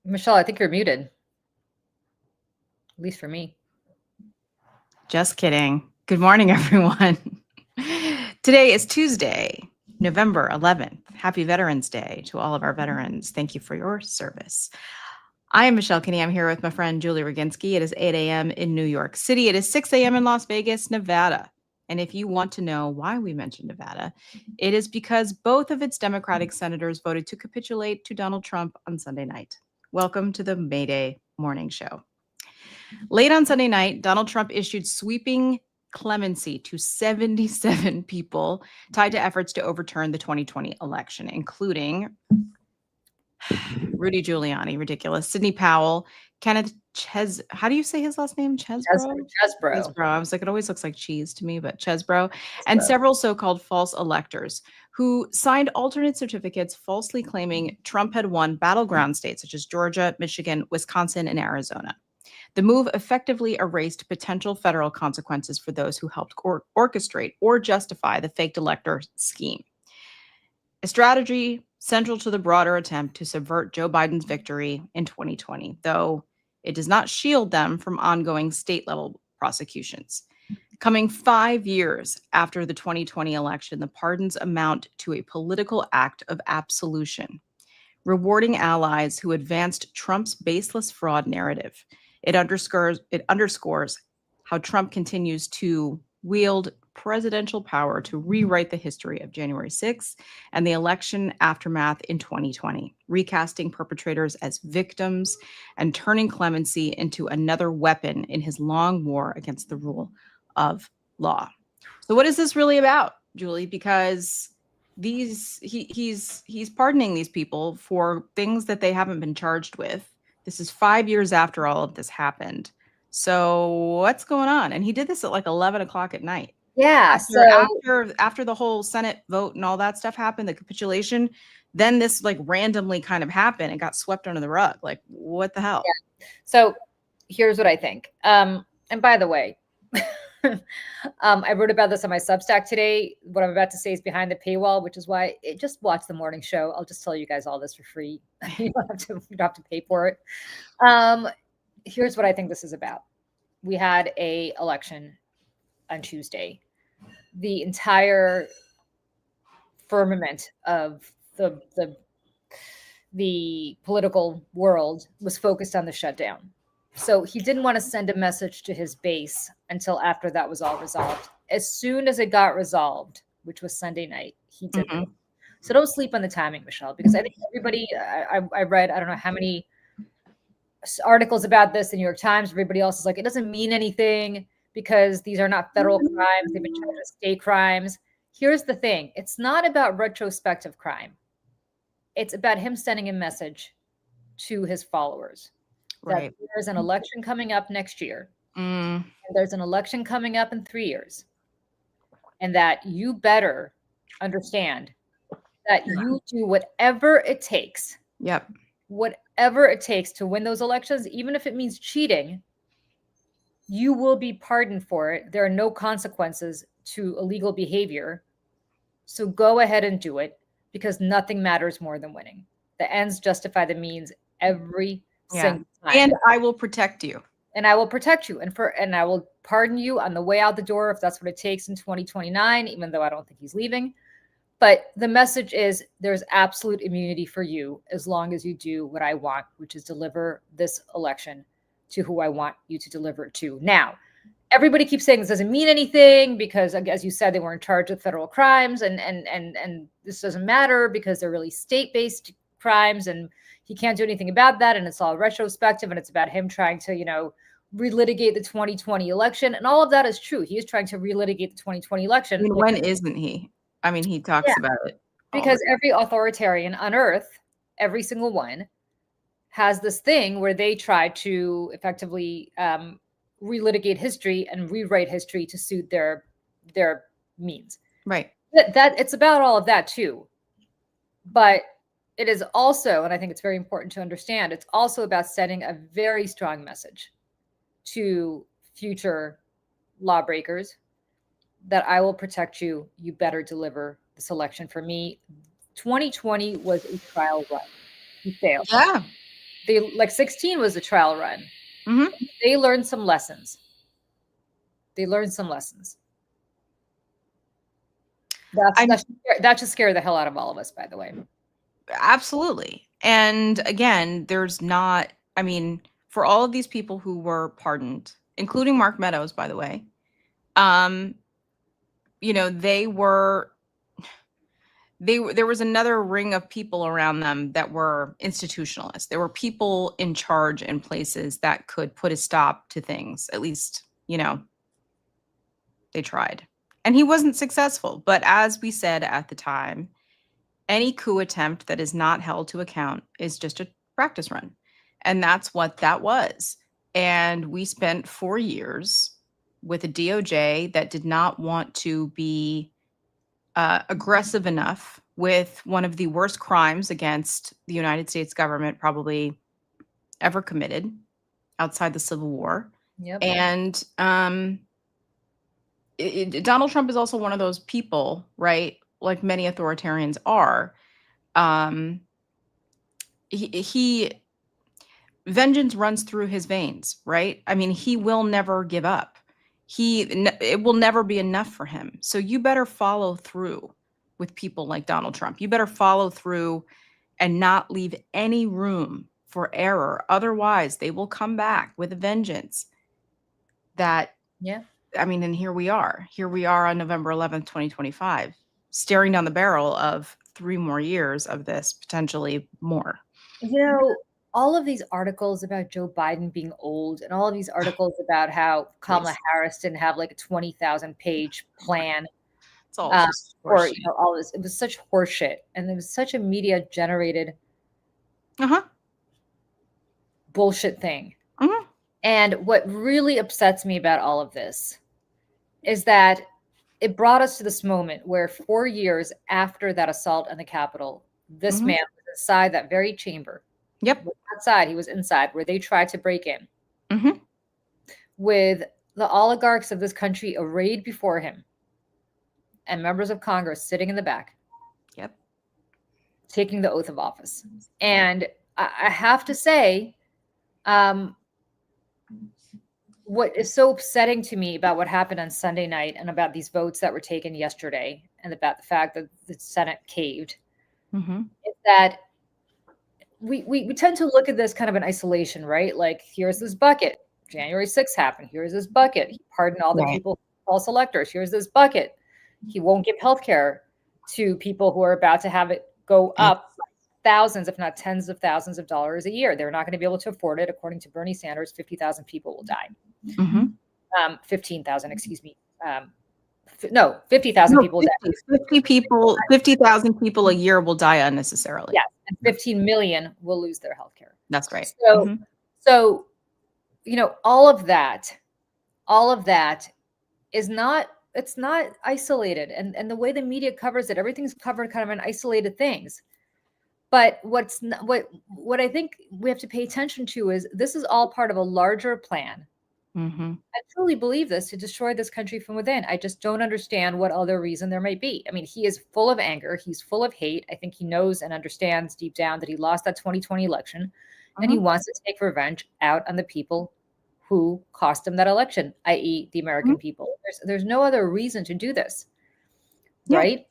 Michelle, I think you're muted. At least for me. Just kidding. Good morning, everyone. Today is Tuesday, November 11th. Happy Veterans Day to all of our veterans. Thank you for your service. I am Michelle Kinney. I'm here with my friend Julie Roginski. It is 8 a.m. in New York City. It is 6 a.m. in Las Vegas, Nevada. And if you want to know why we mentioned Nevada, it is because both of its Democratic senators voted to capitulate to Donald Trump on Sunday night. Welcome to the May Day morning show. Late on Sunday night, Donald Trump issued sweeping clemency to 77 people tied to efforts to overturn the 2020 election, including Rudy Giuliani, ridiculous, Sidney Powell, Kenneth how do you say his last name? Chesbro? Chesbro. I was like, it always looks like cheese to me, but Chesbro, and several so-called false electors who signed alternate certificates falsely claiming Trump had won battleground states such as Georgia, Michigan, Wisconsin, and Arizona. The move effectively erased potential federal consequences for those who helped orchestrate or justify the faked elector scheme. A strategy central to the broader attempt to subvert Joe Biden's victory in 2020, though it does not shield them from ongoing state-level prosecutions. Coming 5 years after the 2020 election, the pardons amount to a political act of absolution, rewarding allies who advanced Trump's baseless fraud narrative. It underscores how Trump continues to wield presidential power to rewrite the history of January 6th and the election aftermath in 2020, recasting perpetrators as victims and turning clemency into another weapon in his long war against the rule of law. So what is this really about, Julie? Because he's pardoning these people for things that they haven't been charged with. This is 5 years after all of this happened. So what's going on? And he did this at like 11 o'clock at night. Yeah. After the whole Senate vote and all that stuff happened, the capitulation, then this like randomly kind of happened and got swept under the rug. Like, what the hell? Yeah. So here's what I think. And by the way, I wrote about this on my Substack today. What I'm about to say is behind the paywall, which is why just watch the morning show. I'll just tell you guys all this for free. You don't have to pay for it. Here's what I think this is about. We had a election on Tuesday. The entire firmament of the political world was focused on the shutdown. So he didn't want to send a message to his base until after that was all resolved. As soon as it got resolved, which was Sunday night, he did it. So don't sleep on the timing, Michelle, because I think everybody, I read, I don't know how many articles about this in the New York Times. Everybody else is like, it doesn't mean anything because these are not federal crimes. They've been charged as state crimes. Here's the thing. It's not about retrospective crime. It's about him sending a message to his followers. That there's an election coming up next year. And there's an election coming up in 3 years. And that you better understand that you do whatever it takes. Yep. Whatever it takes to win those elections, even if it means cheating, you will be pardoned for it. There are no consequences to illegal behavior. So go ahead and do it because nothing matters more than winning. The ends justify the means every single time. And I will protect you. And I will protect you. And I will pardon you on the way out the door if that's what it takes in 2029, even though I don't think he's leaving. But the message is there's absolute immunity for you as long as you do what I want, which is deliver this election to who I want you to deliver it to. Now, everybody keeps saying this doesn't mean anything because, as you said, they were in charge of federal crimes, and this doesn't matter because they're really state-based crimes, and he can't do anything about that, and it's all retrospective, and it's about him trying to, relitigate the 2020 election, and all of that is true. He is trying to relitigate the 2020 election. I mean, when isn't he? I mean, he talks about it. Because every authoritarian on earth, every single one, has this thing where they try to effectively relitigate history and rewrite history to suit their means. Right. That it's about all of that too. But it is also, and I think it's very important to understand, it's also about sending a very strong message to future lawbreakers that I will protect you. You better deliver this election for me. 2020 was a trial run. He failed. Yeah. They like 16 was the trial run. Mhm. They learned some lessons. That should scare the hell out of all of us, by the way. Absolutely. And again, there's not, I mean, for all of these people who were pardoned, including Mark Meadows, by the way, um, they were there was another ring of people around them that were institutionalists. There were people in charge in places that could put a stop to things. At least, they tried. And he wasn't successful. But as we said at the time, any coup attempt that is not held to account is just a practice run. And that's what that was. And we spent 4 years with a DOJ that did not want to be aggressive enough with one of the worst crimes against the United States government probably ever committed outside the Civil War. Yep. And Donald Trump is also one of those people, right? Like many authoritarians are. He vengeance runs through his veins, right? I mean, he will never give up. It will never be enough for him. So you better follow through with people like Donald Trump. You better follow through and not leave any room for error. Otherwise, they will come back with a vengeance that, yeah. I mean, and here we are. Here we are on November 11th, 2025, staring down the barrel of 3 more years of this, potentially more. All of these articles about Joe Biden being old and all of these articles about how Kamala Harris didn't have like a 20,000 page plan. It's all just or all this. It was such horseshit. And it was such a media generated bullshit thing. And what really upsets me about all of this is that it brought us to this moment where 4 years after that assault on the Capitol, this man was inside that very chamber. Yep. Outside, he was inside where they tried to break in. With the oligarchs of this country arrayed before him and members of Congress sitting in the back. Yep. Taking the oath of office. And I have to say, what is so upsetting to me about what happened on Sunday night and about these votes that were taken yesterday and about the fact that the Senate caved is that we tend to look at this kind of in isolation, right? Like, here's this bucket. January 6th happened. Here's this bucket. He pardoned all the people, false electors. Here's this bucket. He won't give health care to people who are about to have it go up thousands, if not tens of thousands of dollars a year. They're not going to be able to afford it. According to Bernie Sanders, 50,000 people will die. 15,000, excuse me. No, 50,000 people. 50,000 people a year will die unnecessarily. Yes, and 15 million will lose their health care. That's right. So, all of that is not, it's not isolated. And the way the media covers it, everything's covered kind of in isolated things. But what I think we have to pay attention to is this is all part of a larger plan. I truly believe this, to destroy this country from within. I just don't understand what other reason there might be. I mean, he is full of anger. He's full of hate. I think he knows and understands deep down that he lost that 2020 election, and he wants to take revenge out on the people who cost him that election, i.e. the American people. There's no other reason to do this, right?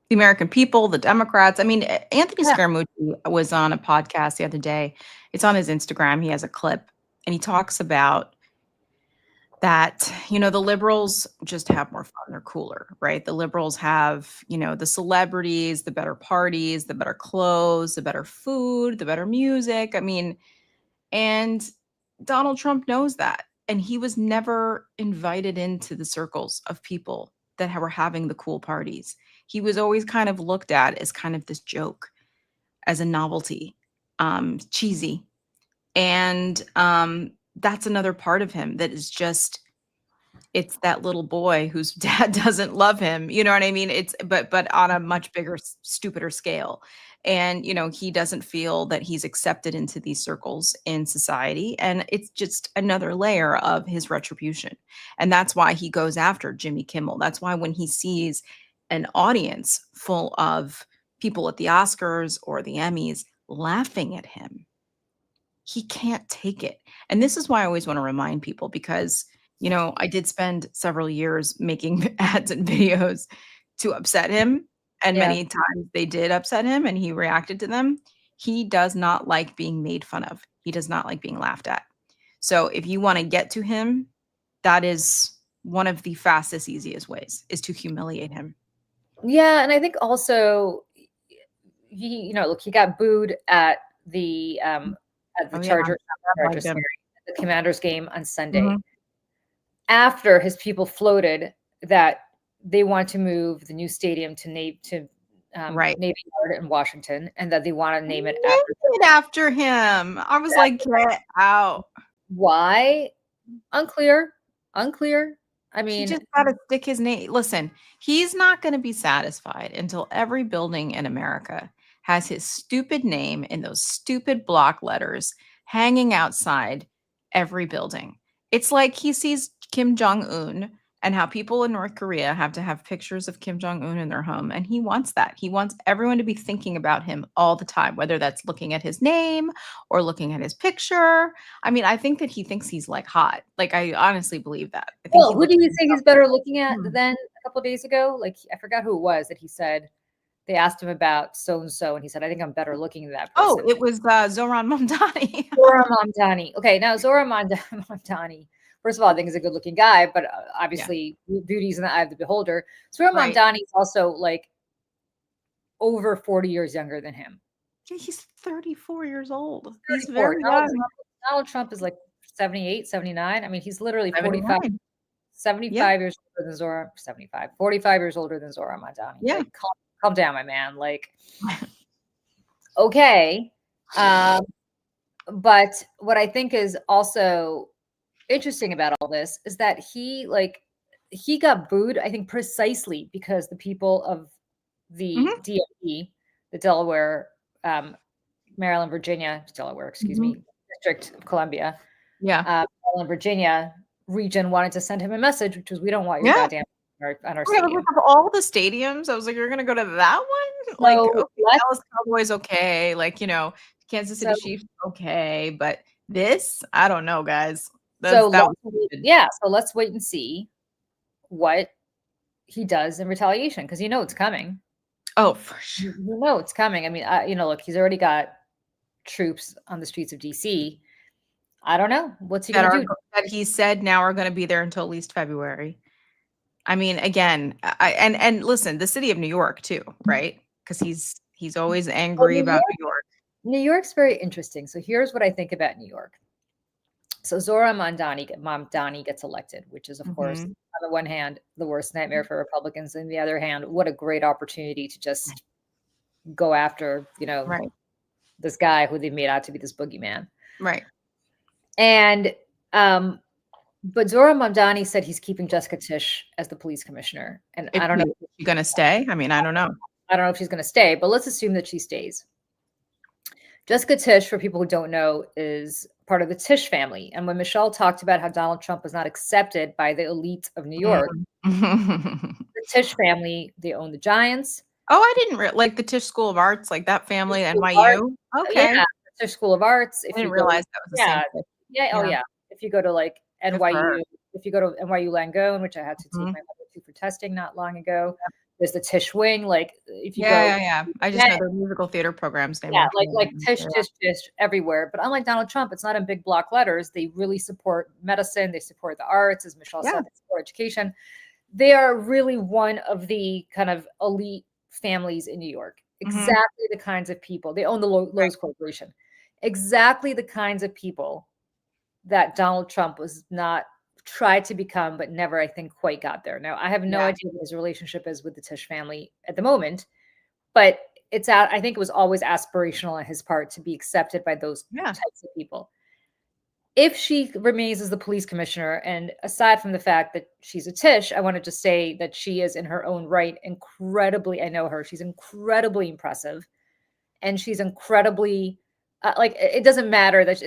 The American people, the Democrats. I mean, Anthony Scaramucci was on a podcast the other day. It's on his Instagram. He has a clip, and he talks about that, the liberals just have more fun. They're cooler, right? The liberals have, the celebrities, the better parties, the better clothes, the better food, the better music. I mean, and Donald Trump knows that. And he was never invited into the circles of people that were having the cool parties. He was always kind of looked at as kind of this joke, as a novelty, cheesy. And that's another part of him that is just, it's that little boy whose dad doesn't love him. You know what I mean? It's, but on a much bigger, stupider scale. And, he doesn't feel that he's accepted into these circles in society. And it's just another layer of his retribution. And that's why he goes after Jimmy Kimmel. That's why when he sees an audience full of people at the Oscars or the Emmys laughing at him, he can't take it. And this is why I always want to remind people because, I did spend several years making ads and videos to upset him. And Yeah. many times they did upset him and he reacted to them. He does not like being made fun of. He does not like being laughed at. So if you want to get to him, that is one of the fastest, easiest ways is to humiliate him. Yeah, and I think also look, he got booed at the Oh, yeah. Chargers, Like them. the Commanders game on Sunday. Mhm. After his people floated that they want to move the new stadium to Right. Navy Yard in Washington, and that they want to name it Name after it after him. I was like, get out. why? Unclear. Unclear. I He mean, just gotta stick his name. Listen, he's not gonna be satisfied until every building in America has his stupid name in those stupid block letters hanging outside every building. It's like he sees Kim Jong Un and how people in North Korea have to have pictures of Kim Jong Un in their home. And he wants that. He wants everyone to be thinking about him all the time, whether that's looking at his name or looking at his picture. I mean, I think that he thinks he's like hot. Like, I honestly believe that. I think well, he who do looks you think he's better looking at Hmm. than a couple of days ago? Like, I forgot who it was that he said they asked him about so and so, and he said, "I think I'm better looking than that Oh, person." it was Zohran Mamdani. Zohran Mamdani. Okay, now Zohran Mamdani. First of all, I think he's a good-looking guy, but Yeah, obviously, beauty's in the eye of the beholder. Zohran right. Mamdani is also like over 40 years younger than him. Yeah, he's 34 years old. He's 34. very young. Donald Trump is like 78, 79. I mean, he's literally 45, 79. Yeah, 75 years older than Zohran. 75, 45 years older than Zohran Mamdani. yeah. Like, calm down, my man. Like, okay. But what I think is also interesting about all this is that he got booed, I think, precisely because the people of the Mhm, DMV, the Delaware, Maryland, Virginia, Delaware, excuse mhm. me, District of Columbia, Yeah. Maryland, Virginia region wanted to send him a message, which was, we don't want your Yeah. goddamn on our Yeah, I was like, stadium. of all the stadiums, I was like, "You're gonna go to that one?" Like, So okay, Dallas Cowboys, okay, like, Kansas so City Chiefs, okay, but this? I don't know, guys. so That let's was stupid. yeah, so let's wait and see what he does in retaliation because it's coming. Oh, for sure. You know it's coming. I mean, look, he's already got troops on the streets of DC. I don't know. What's he That gonna are do? that he said now are gonna be there until at least February. I mean, again, and listen, the city of New York too, right? Because he's always Well, angry about New York. New York's very interesting. So here's what I think about New York. So Mamdani gets elected, which is, of course, Mhm. on the one hand, the worst nightmare for Republicans. On the other hand, what a great opportunity to just go after, Right, this guy who they made out to be this boogeyman. right. And but Zohran Mamdani said he's keeping Jessica Tisch as the police commissioner. And If we is she gonna stay? I mean, I don't know. I don't know if she's going to stay, but let's assume that she stays. Jessica Tisch, for people who don't know, is part of the Tisch family. And when Michelle talked about how Donald Trump was not accepted by the elite of New York, Mm. the Tisch family, they own the Giants. Oh, I didn't like the Tisch School of Arts, like that Tisch family, School of Arts, NYU? yeah, Okay. the Tisch School of Arts. I If didn't you go, realize that was the same yeah, thing. yeah, oh Yeah, yeah. If you go to like good for her. NYU, if you go to NYU Langone, which I had to take Mhm. my mother to for testing not long ago, there's the Tisch wing. Like if you Yeah, go, yeah, yeah. I just know their musical theater programs named yeah, after like them. Tish, Yeah. Tish, Tish everywhere. But unlike Donald Trump, it's not in big block letters. They really support medicine. They support the arts, as Michelle Yeah. said, they support education. They are really one of the kind of elite families in New York. Mhm. Exactly the kinds of people. They own the Lowe's Corporation. Exactly the kinds of people that Donald Trump was not tried to become, but never, I think, quite got there. Now, I have no Yeah. idea what his relationship is with the Tish family at the moment, but I think it was always aspirational on his part to be accepted by those Yeah. types of people. If she remains as the police commissioner, and aside from the fact that she's a Tish, I wanted to say that she is in her own right incredibly, I know her, she's incredibly impressive, and she's incredibly like it doesn't matter that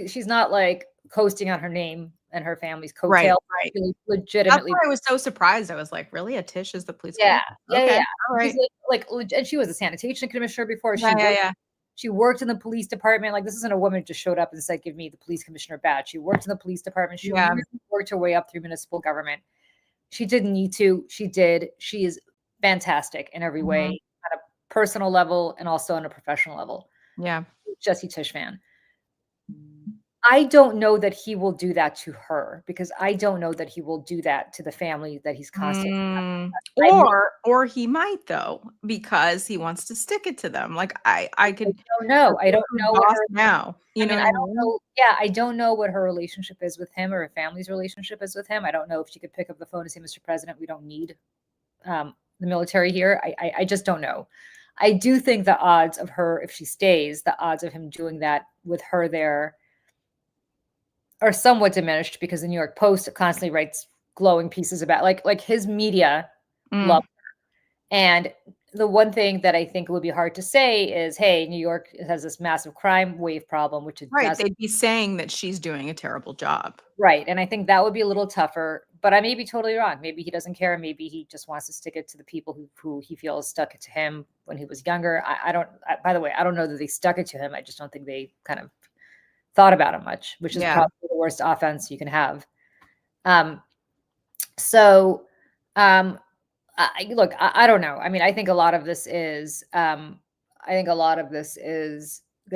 she's not like coasting on her name and her family's Right, coattail. right. Really That's legitimately, why I was so surprised. I was like, "Really? A Tisch is the police yeah, commissioner? yeah, Okay. yeah. All She's right." and she was a sanitation commissioner before. Yeah, yeah, yeah. She worked in the police department. Like, this isn't a woman who just showed up and said, give me the police commissioner badge. She worked in the police department. She really worked her way up through municipal government. She didn't need to. She did. She is fantastic in every way, at a personal level and also on a professional level. Yeah. Jesse Tisch fan. I don't know that he will do that to her, because I don't know that he will do that to the family that he's constantly. Or he might, though, because he wants to stick it to them. Like I don't know. I don't know what her, now. You know, I don't know. Yeah, I don't know what her relationship is with him, or her family's relationship is with him. I don't know if she could pick up the phone and say, Mr. President, we don't need the military here. I just don't know. I do think the odds of her, if she stays, the odds of him doing that with her there are somewhat diminished, because the New York Post constantly writes glowing pieces about, like his media love her. And the one thing that I think would be hard to say is, hey, New York has this massive crime wave problem, which is right. They'd be saying that she's doing a terrible job. Right. And I think that would be a little tougher, but I may be totally wrong. Maybe he doesn't care. Maybe he just wants to stick it to the people who he feels stuck it to him when he was younger. By the way, I don't know that they stuck it to him. I just don't think they kind of thought about it much, which is probably the worst offense you can have. Look, I don't know. I mean, I think a lot of this is going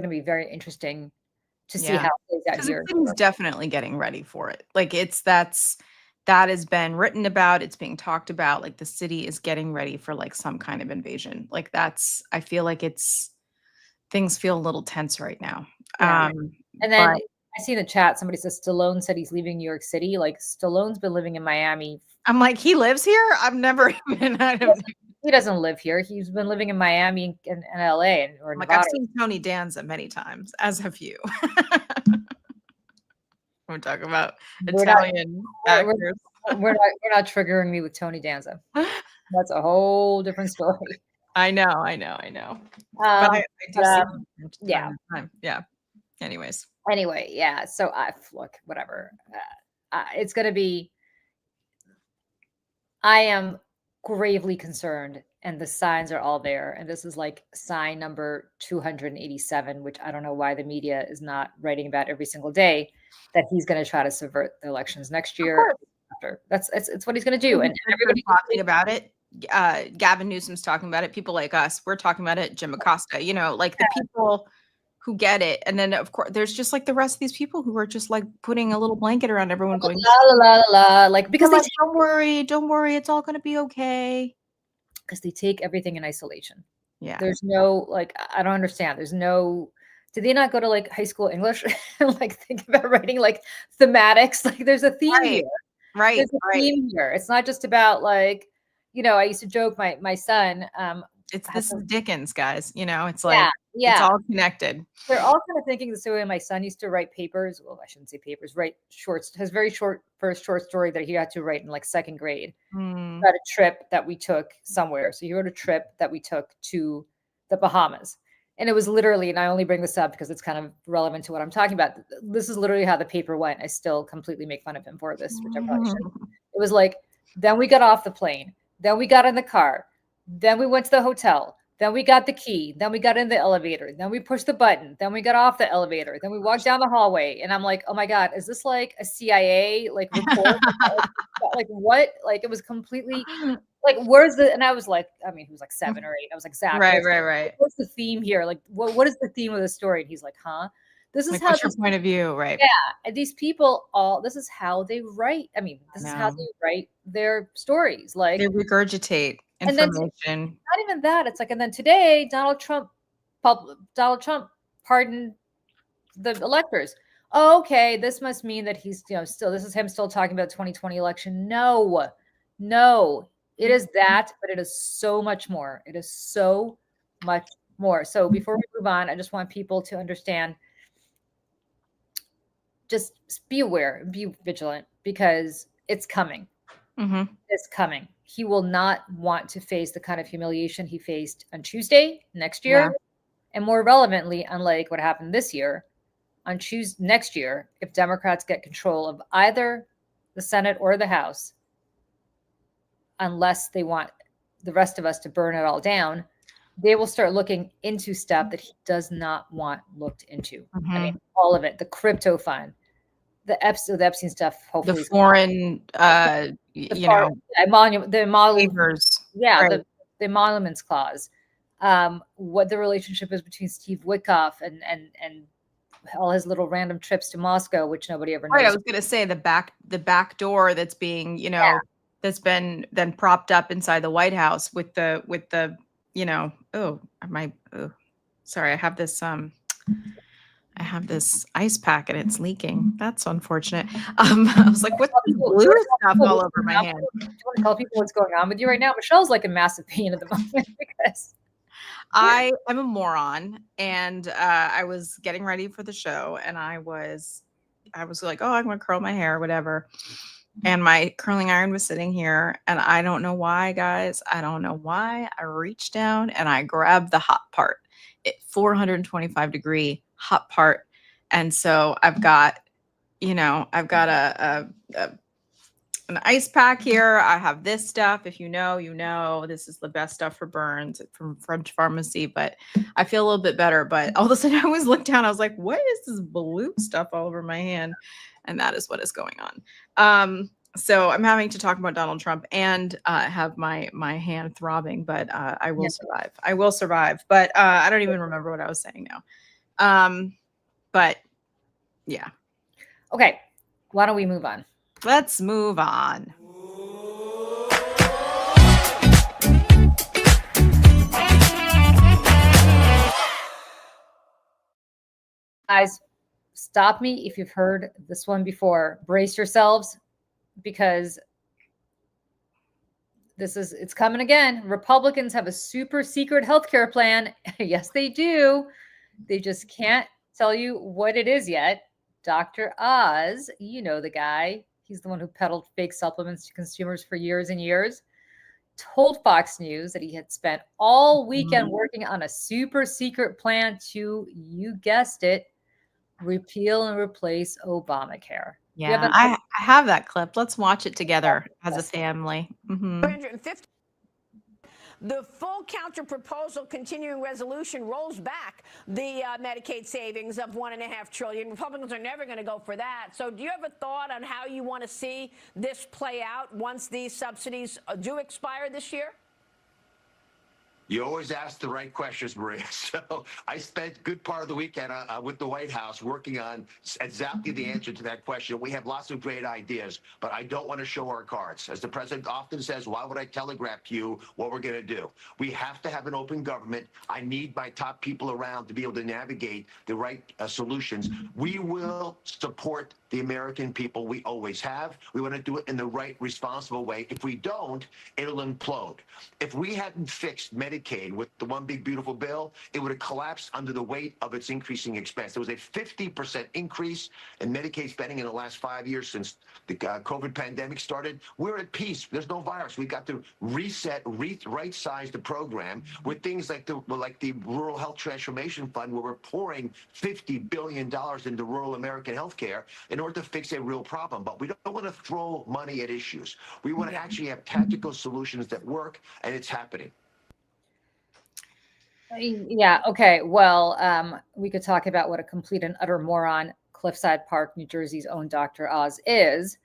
to be very interesting to see how it plays out here. The city's definitely getting ready for it. Like that has been written about. It's being talked about. Like the city is getting ready for like some kind of invasion. Like I feel like things feel a little tense right now. Yeah. And then I see in the chat, somebody says Stallone said he's leaving New York City. Like, Stallone's been living in Miami. I'm like, he lives here? I've never even. He doesn't live here. He's been living in Miami and LA or Nevada. I've seen Tony Danza many times, as have you. We're talking about Italian actors. We're not triggering me with Tony Danza. That's a whole different story. I know. But I just yeah. Anyway, yeah. So look, whatever. It's going to be. I am gravely concerned, and the signs are all there. And this is like sign number 287, which I don't know why the media is not writing about every single day, that he's going to try to subvert the elections next year. It's what he's going to do. And everybody's talking about it. Gavin Newsom's talking about it. People like us, we're talking about it. Jim Acosta, like the people who get it. And then of course there's just like the rest of these people who are just like putting a little blanket around everyone going, la, la, la, la, like, because they don't worry, it's all going to be okay. Because they take everything in isolation. Yeah. There's no, like, I don't understand. Did they not go to like high school English and like think about writing like thematics? Like there's a theme here. Right. There's a theme here. It's not just about like, I used to joke my son, this is Dickens, guys. It's like, it's all connected. They're all kind of thinking the same way my son used to write papers. Well, I shouldn't say papers, write shorts. His very first short story that he had to write in like second grade about a trip that we took somewhere. So he wrote a trip that we took to the Bahamas. And it was literally, and I only bring this up because it's kind of relevant to what I'm talking about. This is literally how the paper went. I still completely make fun of him for this, which I probably shouldn't. It was like, then we got off the plane. Then we got in the car. Then we went to the hotel. Then we got the key. Then we got in the elevator. Then we pushed the button. Then we got off the elevator. Then we walked down the hallway. And I'm like, oh my God, is this like a CIA like report? like what? Like it was completely like, where's the, and I was like, I mean, he was like 7 or 8. I was like, Zach, right. What's the theme here? Like, what is the theme of the story? And he's like, huh? This is like, how what's your point of view, right? Yeah. And these people this is how they write. I mean, this is how they write their stories. Like they regurgitate information. And then, not even that. It's like, and then today, Donald Trump pardoned the electors. Oh, okay. This must mean that he's, still, this is him still talking about the 2020 election. No, it is that, but it is so much more. It is so much more. So before we move on, I just want people to understand, just be aware, be vigilant, because it's coming. It's coming. He will not want to face the kind of humiliation he faced on Tuesday next year. Yeah. And more relevantly, unlike what happened this year, on next year, if Democrats get control of either the Senate or the House, unless they want the rest of us to burn it all down, they will start looking into stuff that he does not want looked into. I Mhm. mean, all of it, the crypto fund, the Epstein stuff, The hopefully is foreign, the you part, know, the emolument, favors. yeah, Right. the emoluments clause, what the relationship is between Steve Witkoff and all his little random trips to Moscow, which nobody ever Right, I knows. was gonna say the back door that's being, Yeah. that's been then propped up inside the White House with the, oh, sorry, I have this ice pack and it's leaking. That's unfortunate. I was like, what's this Do blue stuff all over my hand? you want to tell people what's going on with you right now? Michelle's like in massive pain at the moment because I am a moron, and I was getting ready for the show, and I was like, oh, I'm gonna curl my hair, whatever. And my curling iron was sitting here, and I don't know why, guys. I don't know why. I reached down and I grabbed the hot part, 425-degree hot part, and so I've got an ice pack here. I have this stuff. If you know, this is the best stuff for burns from French Pharmacy. But I feel a little bit better. But all of a sudden, I was looked down. I was like, "What is this blue stuff all over my hand?" And that is what is going on. So I'm having to talk about Donald Trump and have my hand throbbing. But I will survive. I will survive. But I don't even remember what I was saying now. But yeah. okay, why don't we move on? Let's move on. Guys, stop me if you've heard this one before. Brace yourselves because it's coming again. Republicans have a super secret healthcare plan. Yes, they do. They just can't tell you what it is yet. Dr. Oz, you know the guy. He's the one who peddled fake supplements to consumers for years and years. Told Fox News that he had spent all weekend working on a super secret plan to, you guessed it, repeal and replace Obamacare. Yeah, I have that clip. Let's watch it together as a family. 350. The full counter proposal continuing resolution rolls back the Medicaid savings of $1.5 trillion. Republicans are never going to go for that. So do you have a thought on how you want to see this play out once these subsidies do expire this year? You always ask the right questions, Maria. So I spent a good part of the weekend with the White House working on exactly the answer to that question. We have lots of great ideas, but I don't want to show our cards. As the president often says, why would I telegraph to you what we're going to do? We have to have an open government. I need my top people around to be able to navigate the right solutions. We will support the American people. We always have. We want to do it in the right, responsible way. If we don't, it'll implode. If we hadn't fixed Medicaid with the one big beautiful bill, it would have collapsed under the weight of its increasing expense. There was a 50% increase in Medicaid spending in the last 5 years since the COVID pandemic started. We're at peace. There's no virus. We've got to reset, right-size the program with things like the Rural Health Transformation Fund, where we're pouring $50 billion into rural American healthcare in order to fix a real problem. But we don't want to throw money at issues. We want to actually have tactical solutions that work, and it's happening. Yeah. Okay. Well, we could talk about what a complete and utter moron Cliffside Park, New Jersey's own Dr. Oz is.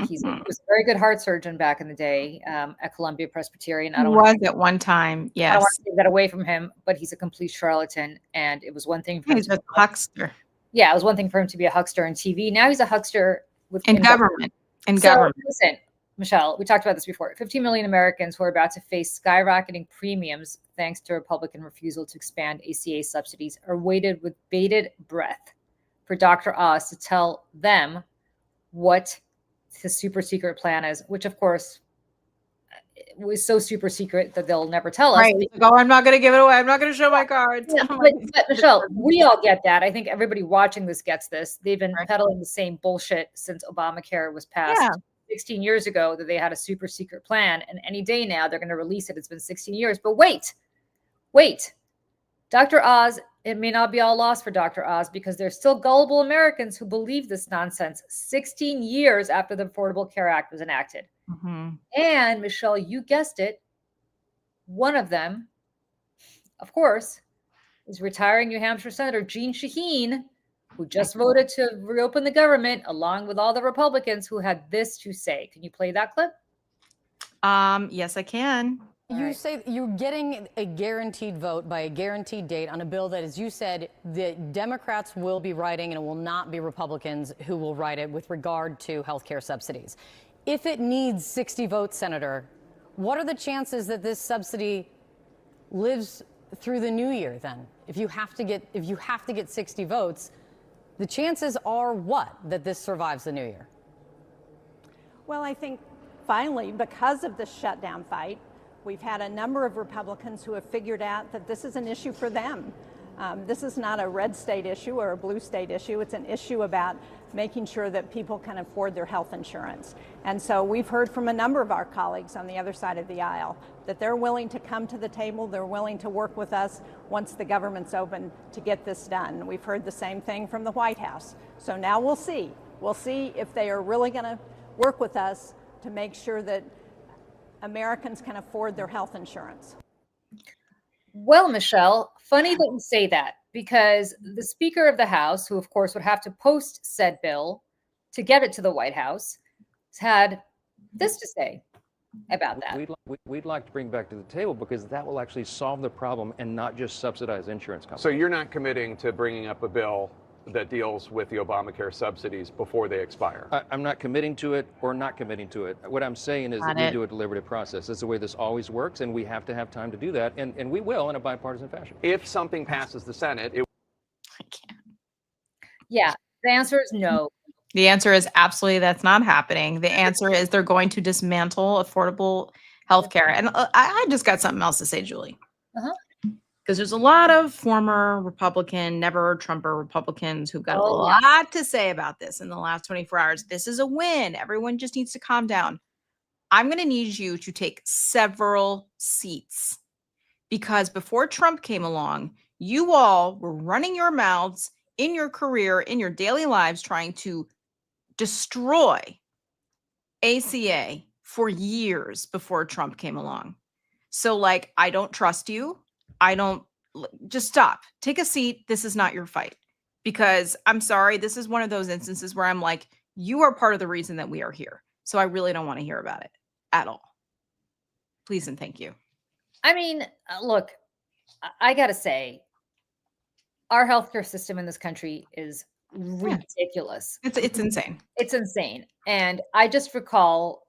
He was a very good heart surgeon back in the day at Columbia Presbyterian. He was at one time, I don't yes. want to take that away from him, but he's a complete charlatan. And it was one thing for him He's a huckster. Yeah, it was one thing for him to be a huckster on TV. Now he's a huckster in government. Listen, Michelle, we talked about this before. 15 million Americans who are about to face skyrocketing premiums thanks to Republican refusal to expand ACA subsidies are waited with bated breath for Dr. Oz to tell them what his super secret plan is, which of course was so super secret that they'll never tell us. Right. Oh, I'm not going to give it away. I'm not going to show my cards. Yeah, but Michelle, we all get that. I think everybody watching this gets this. They've been peddling the same bullshit since Obamacare was passed 16 years ago, that they had a super secret plan. And any day now, they're going to release it. It's been 16 years. But wait. Dr. Oz, it may not be all lost for Dr. Oz because there's still gullible Americans who believe this nonsense 16 years after the Affordable Care Act was enacted. And Michelle, you guessed it. One of them, of course, is retiring New Hampshire Senator Jeanne Shaheen, who just voted to reopen the government, along with all the Republicans who had this to say. Can you play that clip? Yes, I can. You say you're getting a guaranteed vote by a guaranteed date on a bill that, as you said, the Democrats will be writing, and it will not be Republicans who will write it with regard to health care subsidies. If it needs 60 votes, Senator, what are the chances that this subsidy lives through the new year then? If you have to get 60 votes, the chances are what? That this survives the new year? Well, I think finally, because of the shutdown fight, we've had a number of Republicans who have figured out that this is an issue for them. This is not a red state issue or a blue state issue. It's an issue about making sure that people can afford their health insurance. And so we've heard from a number of our colleagues on the other side of the aisle that they're willing to come to the table, they're willing to work with us once the government's open to get this done. We've heard the same thing from the White House. So now we'll see. We'll see if they are really going to work with us to make sure that Americans can afford their health insurance. Well, Michelle, funny that you say that, because the Speaker of the House, who of course would have to post said bill to get it to the White House, has had this to say about that. We'd like to bring back to the table, because that will actually solve the problem and not just subsidize insurance companies. So you're not committing to bringing up a bill that deals with the Obamacare subsidies before they expire? I'm not committing to it or not committing to it. What I'm saying is that we do a deliberative process. That's the way this always works, and we have to have time to do that, and we will in a bipartisan fashion. If something passes the Senate, I can't. Yeah, the answer is no. The answer is absolutely that's not happening. The answer is they're going to dismantle affordable health care. And I just got something else to say, Julie. Because there's a lot of former Republican, never Trumper Republicans who've got a lot to say about this in the last 24 hours. This is a win. Everyone just needs to calm down. I'm going to need you to take several seats, because before Trump came along, you all were running your mouths in your career, in your daily lives, trying to destroy ACA for years before Trump came along. So, like, I don't trust you. Just stop. Take a seat. This is not your fight. Because I'm sorry, this is one of those instances where I'm like, you are part of the reason that we are here. So I really don't want to hear about it at all. Please and thank you. I mean, look, I got to say, our healthcare system in this country is ridiculous. It's insane. It's insane. And I just recall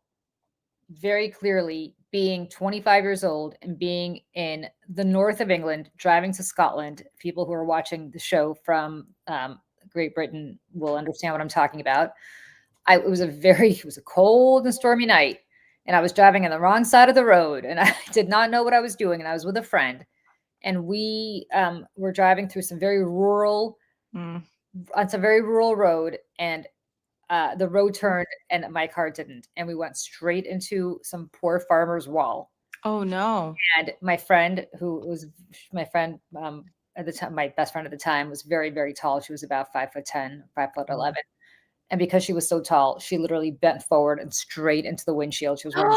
very clearly being 25 years old and being in the north of England, driving to Scotland. People who are watching the show from Great Britain will understand what I'm talking about. It was a cold and stormy night, and I was driving on the wrong side of the road, and I did not know what I was doing, and I was with a friend, and we were driving through some very rural, on some very rural road, and the road turned and my car didn't. And we went straight into some poor farmer's wall. Oh, no. And my friend, who was my friend at the time, my best friend at the time, was very, very tall. She was about 5'10", 5'11". And because she was so tall, she literally bent forward and straight into the windshield. She was wearing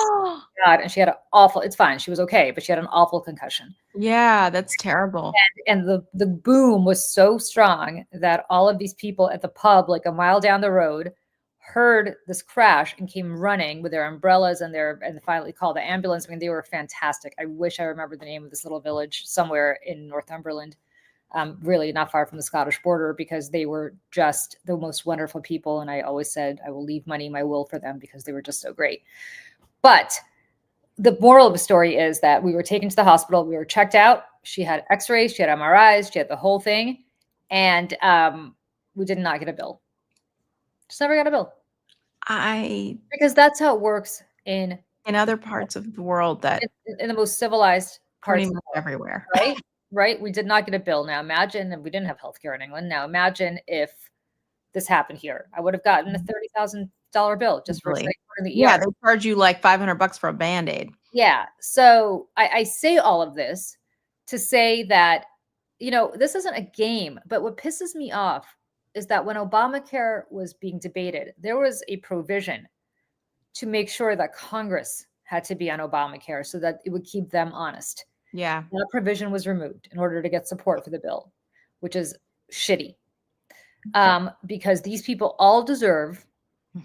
God, and she had an awful, it's fine. She was okay, but she had an awful concussion. Yeah, that's terrible. And the boom was so strong that all of these people at the pub, like a mile down the road, heard this crash and came running with their umbrellas and finally called the ambulance. I mean, they were fantastic. I wish I remembered the name of this little village somewhere in Northumberland, really not far from the Scottish border, because they were just the most wonderful people. And I always said, I will leave money in my will for them because they were just so great. But the moral of the story is that we were taken to the hospital. We were checked out. She had x-rays, she had MRIs, she had the whole thing. And we did not get a bill. Just never got a bill. Because that's how it works in other parts of the world, that in the most civilized parts everywhere. Right? We did not get a bill. Now imagine, and we didn't have healthcare in England. Now imagine if this happened here. I would have gotten a $30,000 bill just for in the ER. Yeah, they charge you like $500 for a Band-Aid. Yeah. So I say all of this to say that, this isn't a game, but what pisses me off is that when Obamacare was being debated, there was a provision to make sure that Congress had to be on Obamacare so that it would keep them honest. Yeah. That provision was removed in order to get support for the bill, which is shitty. Because these people all deserve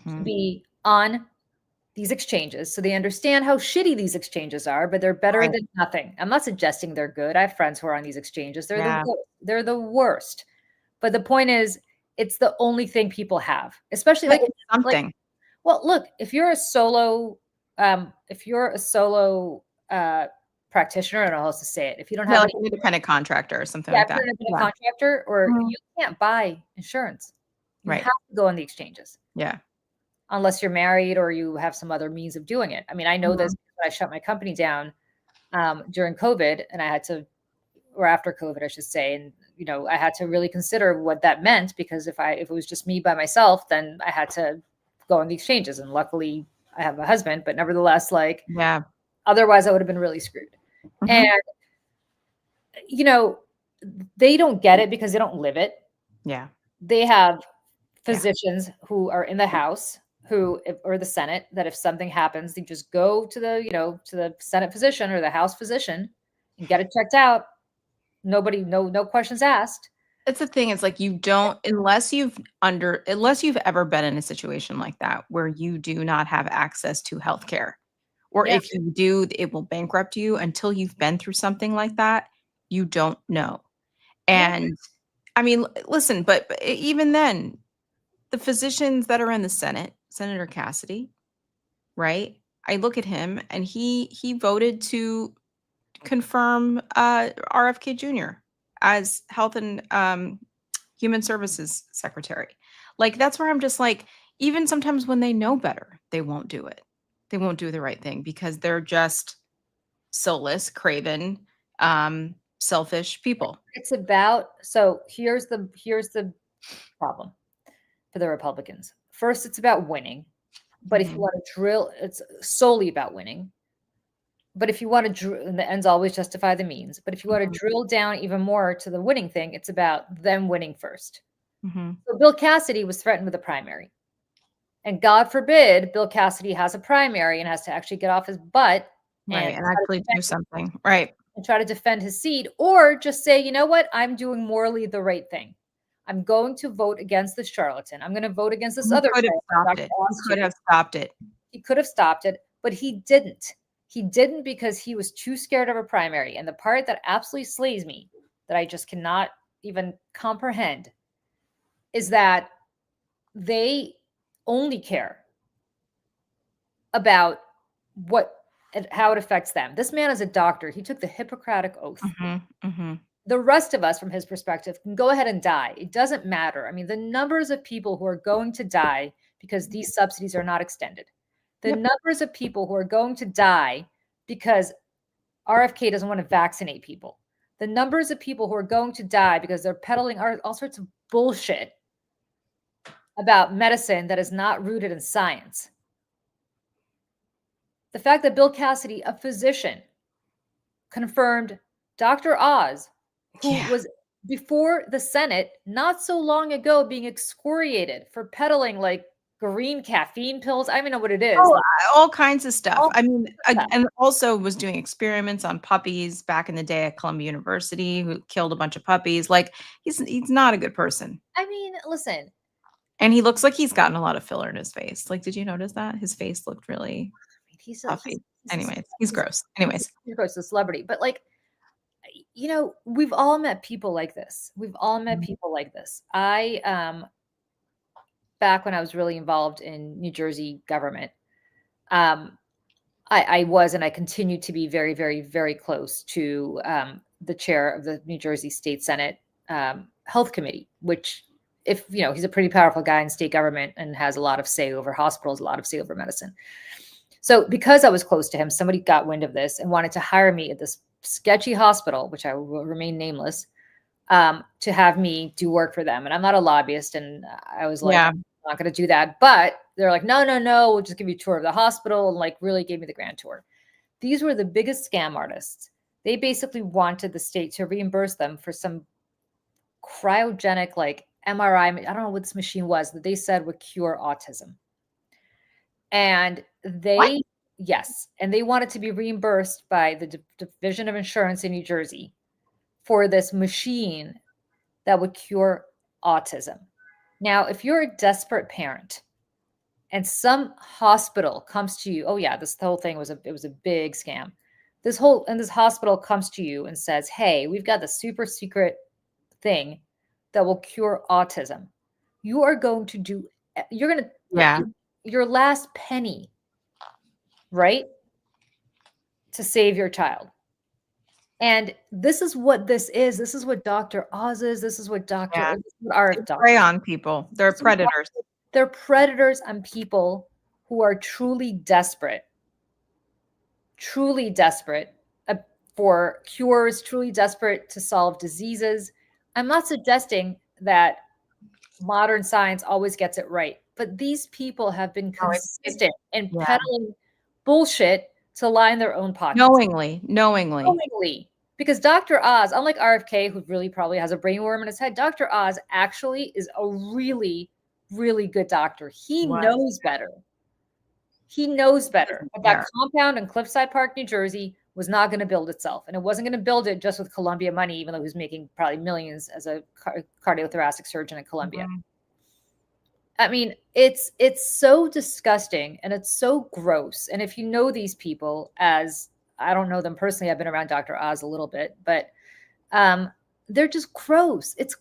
to be on these exchanges, so they understand how shitty these exchanges are, but they're better Right. than nothing. I'm not suggesting they're good. I have friends who are on these exchanges. They're Yeah. they're the worst. But the point is, it's the only thing people have, especially But like it's something. well, look, if you're a solo practitioner, I don't know how else to say it. If you don't Yeah, have like an independent contractor or something yeah, like if you're that. an independent Yeah. contractor, or Mhm. you can't buy insurance. You Right. have to go on the exchanges Yeah. unless you're married or you have some other means of doing it. I mean, I know this because I shut my company down during COVID, and I had to, or after COVID, I should say, and I had to really consider what that meant, because if it was just me by myself, then I had to go on the exchanges, and luckily I have a husband, but nevertheless, like, Yeah. otherwise I would have been really screwed. Mhm. And they don't get it because they don't live it. Yeah. They have physicians who are in the House or the Senate, that if something happens, they just go to the Senate physician or the House physician and get it checked out. No questions asked. It's the thing, it's like you don't, unless you've ever been in a situation like that where you do not have access to healthcare, or Yeah. if you do, it will bankrupt you. Until you've been through something like that, you don't know. Yeah. And I mean, listen, but even then, the physicians that are in the Senate, Senator Cassidy, right? I look at him and he voted to confirm RFK Jr. as Health and Human Services Secretary. Like, that's where I'm just like, even sometimes when they know better, they won't do it. They won't do the right thing because they're just soulless, craven, selfish people. Here's the problem for the Republicans. First, it's about winning. But if you want to drill, it's solely about winning. But if you want to drill, and the ends always justify the means. But if you want to drill down even more to the winning thing, it's about them winning first. So Bill Cassidy was threatened with a primary. And God forbid Bill Cassidy has a primary and has to actually get off his butt Right. And try to actually do defend- something. Right. and try to defend his seat, or just say, you know what, I'm doing morally the right thing. I'm going to vote against this charlatan. I'm going to vote against this other Could have charlatan, stopped it. Dr. He could have stopped it. He could have stopped it, but he didn't. He didn't because he was too scared of a primary. And the part that absolutely slays me, that I just cannot even comprehend, is that they only care about how it affects them. This man is a doctor. He took the Hippocratic Oath. The rest of us, from his perspective, can go ahead and die. It doesn't matter. I mean, the numbers of people who are going to die because these subsidies are not extended, the numbers of people who are going to die because RFK doesn't want to vaccinate people, the numbers of people who are going to die because they're peddling all sorts of bullshit about medicine that is not rooted in science. The fact that Bill Cassidy, a physician, confirmed Dr. Oz, who was before the Senate not so long ago being excoriated for peddling like green caffeine pills. I don't even know what it is. Oh, all kinds of stuff. All I mean, kinds of stuff. and also was doing experiments on puppies back in the day at Columbia University, who killed a bunch of puppies. Like, he's not a good person. I mean, listen. And he looks like he's gotten a lot of filler in his face. Like, did you notice that? His face looked really puffy. Anyways, he's gross. Anyways. He's gross, a celebrity. But like, we've all met people like this. We've all met people like this. Back when I was really involved in New Jersey government, I was, and I continue to be very, very, very close to the chair of the New Jersey State Senate Health Committee, which, if he's a pretty powerful guy in state government and has a lot of say over hospitals, a lot of say over medicine. So because I was close to him, somebody got wind of this and wanted to hire me at this sketchy hospital, which I will remain nameless, to have me do work for them. And I'm not a lobbyist. And I was like, I'm not going to do that. But they're like, no, we'll just give you a tour of the hospital, and like really gave me the grand tour. These were the biggest scam artists. They basically wanted the state to reimburse them for some cryogenic like MRI. I don't know what this machine was that they said would cure autism. And they, Yes. And they wanted to be reimbursed by the Division of Insurance in New Jersey for this machine that would cure autism. Now, if you're a desperate parent and some hospital comes to you, oh yeah, this whole thing was a big scam. This hospital comes to you and says, "Hey, we've got the super secret thing that will cure autism." You are going to do you're going to Yeah. your last penny, right? To save your child. And this is what this is. This is what Dr. Oz is. This is what Yeah. RF They prey on people. They're predators. They're predators on people who are truly desperate for cures, truly desperate to solve diseases. I'm not suggesting that modern science always gets it right, but these people have been consistent in peddling bullshit to line their own pockets. Knowingly. Because Dr. Oz, unlike RFK, who really probably has a brainworm in his head, Dr. Oz actually is a really, really good doctor. He knows better. He knows better. But that compound in Cliffside Park, New Jersey, was not going to build itself. And it wasn't going to build it just with Columbia money, even though he was making probably millions as a cardiothoracic surgeon at Columbia. Mm-hmm. I mean, it's so disgusting and it's so gross. And if you know these people, as I don't know them personally, I've been around Dr. Oz a little bit, but they're just gross. It's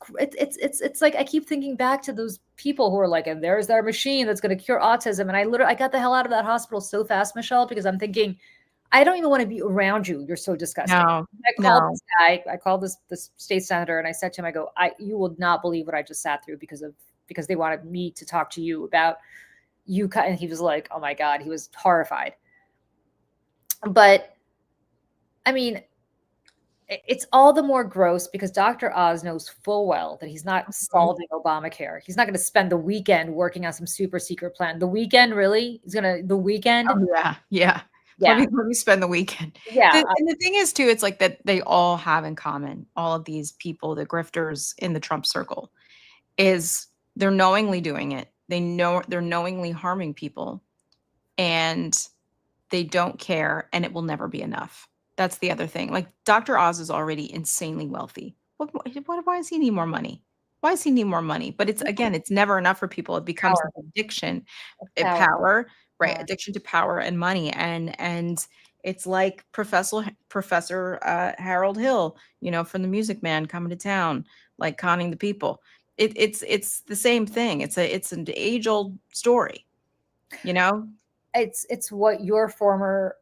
like I keep thinking back to those people who are like, and there's their machine that's going to cure autism. And I got the hell out of that hospital so fast, Michelle, because I'm thinking, I don't even want to be around you. You're so disgusting. This guy. I called this state senator, and I said to him, I go, you will not believe what I just sat through because they wanted me to talk to you about you. And he was like, oh my God, he was horrified. But I mean, it's all the more gross because Dr. Oz knows full well that he's not solving Obamacare. He's not going to spend the weekend working on some super secret plan. The weekend, really? The weekend? Oh, yeah. Let me spend the weekend. Yeah. And the thing is, too, it's like that they all have in common, all of these people, the grifters in the Trump circle, is they're knowingly doing it. They know they're knowingly harming people, and they don't care, and it will never be enough. That's the other thing. Like Dr. Oz is already insanely wealthy. Why does he need more money? Why does he need more money? But it's never enough for people. It becomes an addiction, power, right? Addiction to power and money. And it's like Professor Harold Hill, from The Music Man, coming to town, like conning the people. It's the same thing. It's an age-old story, It's what your former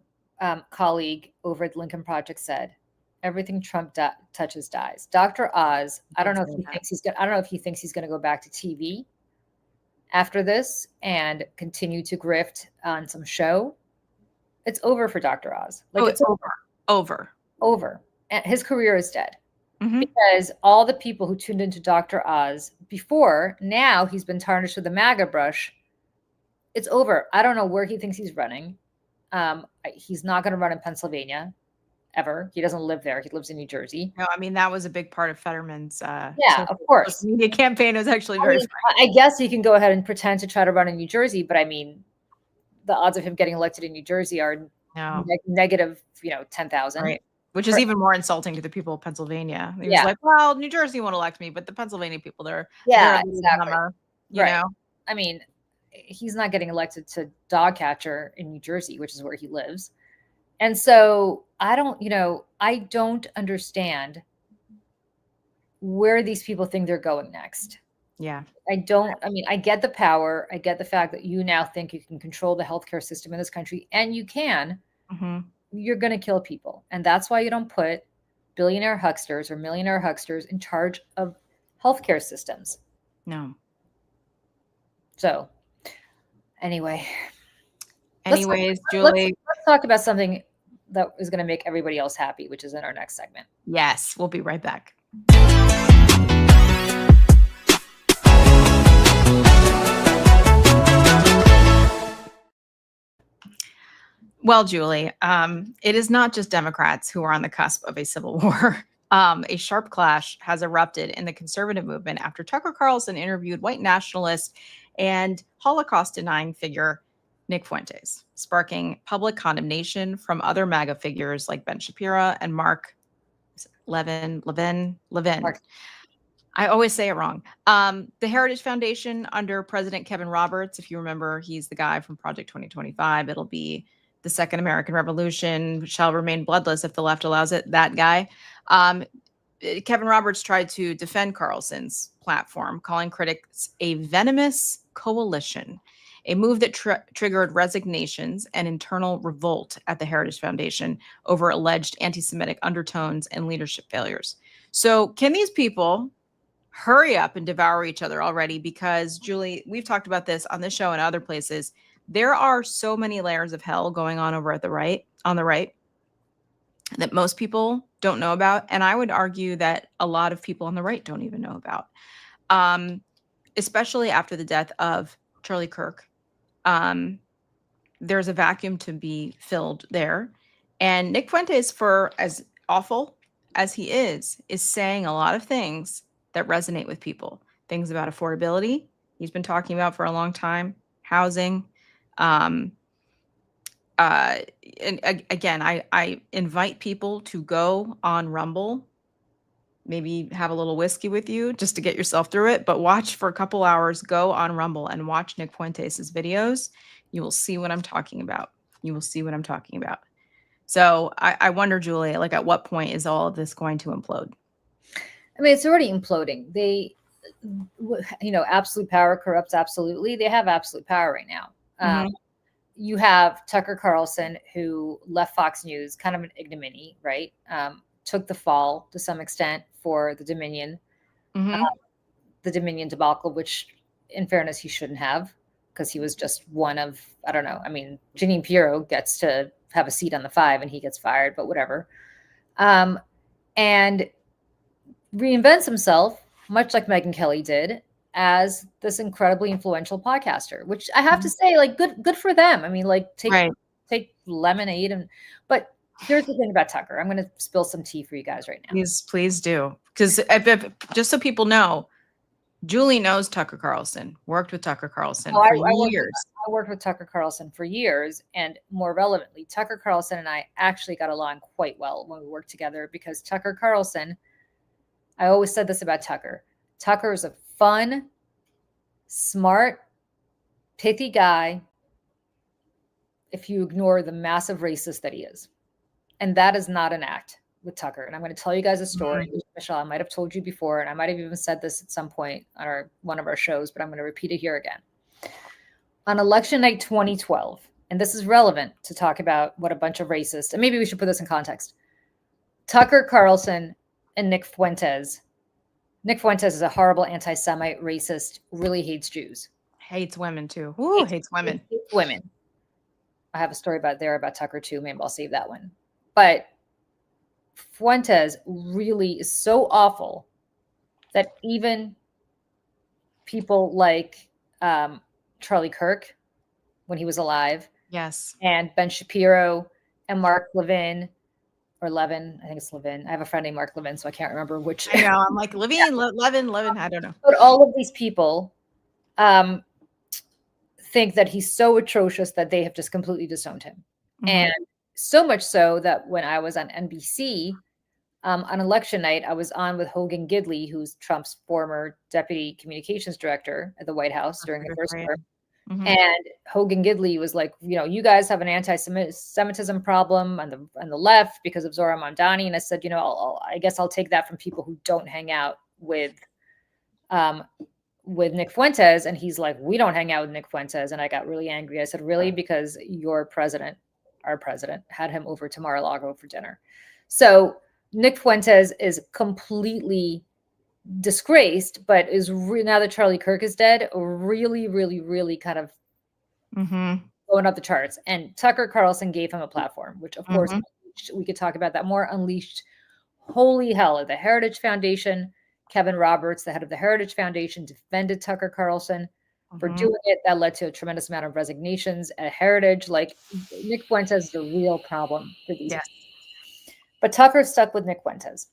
colleague over at Lincoln Project said. Everything Trump touches dies. Dr. Oz, I don't know if he thinks he's going to go back to TV after this and continue to grift on some show. It's over for Dr. Oz. It's over. And his career is dead. Mm-hmm. Because all the people who tuned into Dr. Oz before, now he's been tarnished with the MAGA brush. It's over. I don't know where he thinks he's running. He's not going to run in Pennsylvania ever. He doesn't live there. He lives in New Jersey. No, I mean, that was a big part of Fetterman's of course. media campaign. Was actually I guess he can go ahead and pretend to try to run in New Jersey, but I mean, the odds of him getting elected in New Jersey are negative, 10,000. Right. Which is even more insulting to the people of Pennsylvania. He was like, well, New Jersey won't elect me, but the Pennsylvania people, they're exactly. You know? I mean, he's not getting elected to dog catcher in New Jersey, which is where he lives. And so I don't understand where these people think they're going next. Yeah. I get the power. I get the fact that you now think you can control the healthcare system in this country, and you can. Mm-hmm. You're going to kill people. And that's why you don't put billionaire hucksters or millionaire hucksters in charge of healthcare systems. No. So anyways, Julie, let's talk about something that is going to make everybody else happy, which is in our next segment. Yes, we'll be right back. Well, Julie, it is not just Democrats who are on the cusp of a civil war. A sharp clash has erupted in the conservative movement after Tucker Carlson interviewed white nationalist and Holocaust-denying figure Nick Fuentes, sparking public condemnation from other MAGA figures like Ben Shapiro and Mark Levin. Mark. I always say it wrong. The Heritage Foundation under President Kevin Roberts, if you remember, he's the guy from Project 2025. It'll be the Second American Revolution shall remain bloodless if the left allows it. That guy. Kevin Roberts tried to defend Carlson's platform, calling critics a venomous coalition, a move that triggered resignations and internal revolt at the Heritage Foundation over alleged anti-Semitic undertones and leadership failures. So can these people hurry up and devour each other already? Because, Julie, we've talked about this on this show and other places. There are so many layers of hell going on over at the right, on the right, that most people don't know about. And I would argue that a lot of people on the right don't even know about, especially after the death of Charlie Kirk. There's a vacuum to be filled there. And Nick Fuentes, for as awful as he is saying a lot of things that resonate with people. Things about affordability, he's been talking about for a long time, housing. And again, I invite people to go on Rumble, maybe have a little whiskey with you just to get yourself through it, but watch for a couple hours, go on Rumble and watch Nick Fuentes' videos. You will see what I'm talking about. You will see what I'm talking about. So I wonder, Julie, like at what point is all of this going to implode? I mean, it's already imploding. They, absolute power corrupts absolutely. They have absolute power right now. You have Tucker Carlson, who left Fox News, kind of an ignominy, right? Took the fall to some extent for the Dominion, the Dominion debacle, which in fairness, he shouldn't have, because he was just one of, I don't know. I mean, Jeanine Pirro gets to have a seat on the 5 and he gets fired, but whatever. And reinvents himself, much like Megyn Kelly did, as this incredibly influential podcaster, which I have to say, like, good for them. I mean, like, take lemonade. But here's the thing about Tucker. I'm going to spill some tea for you guys right now. Please do. Because just so people know, Julie knows Tucker Carlson, worked with Tucker Carlson for years. I worked with Tucker Carlson for years. And more relevantly, Tucker Carlson and I actually got along quite well when we worked together, because Tucker Carlson, I always said this about Tucker. Tucker is a fun, smart, pithy guy if you ignore the massive racist that he is. And that is not an act with Tucker. And I'm going to tell you guys a story. Michelle, I might have told you before, and I might have even said this at some point on one of our shows, but I'm going to repeat it here again. On election night 2012, and this is relevant to talk about what a bunch of racists, and maybe we should put this in context. Tucker Carlson and Nick Fuentes. Nick Fuentes is a horrible anti-Semite, racist, really hates Jews. Hates women too. Ooh, hates women. Hates women. I have a story about Tucker too. Maybe I'll save that one. But Fuentes really is so awful that even people like Charlie Kirk, when he was alive, yes, and Ben Shapiro and Mark Levin, or Levin, I think it's Levin. I have a friend named Mark Levin, so I can't remember which. I know. I'm like Levin, Levin. I don't know. But all of these people think that he's so atrocious that they have just completely disowned him. And so much so that when I was on NBC on election night, I was on with Hogan Gidley, who's Trump's former deputy communications director at the White House during the first term. And Hogan Gidley was like, you guys have an anti-Semitism problem on the left because of Zohran Mamdani. And I said, I guess I'll take that from people who don't hang out with Nick Fuentes. And he's like, we don't hang out with Nick Fuentes. And I got really angry. I said, really? Because your president, our president, had him over to Mar-a-Lago for dinner. So Nick Fuentes is completely disgraced, but is now that Charlie Kirk is dead, really, really, really kind of going up the charts. And Tucker Carlson gave him a platform, which of course we could talk about that more. Unleashed holy hell at the Heritage Foundation. Kevin Roberts, the head of the Heritage Foundation, defended Tucker Carlson for doing it. That led to a tremendous amount of resignations at Heritage. Like, Nick Fuentes is a real problem for these. Yes. But Tucker stuck with Nick Fuentes.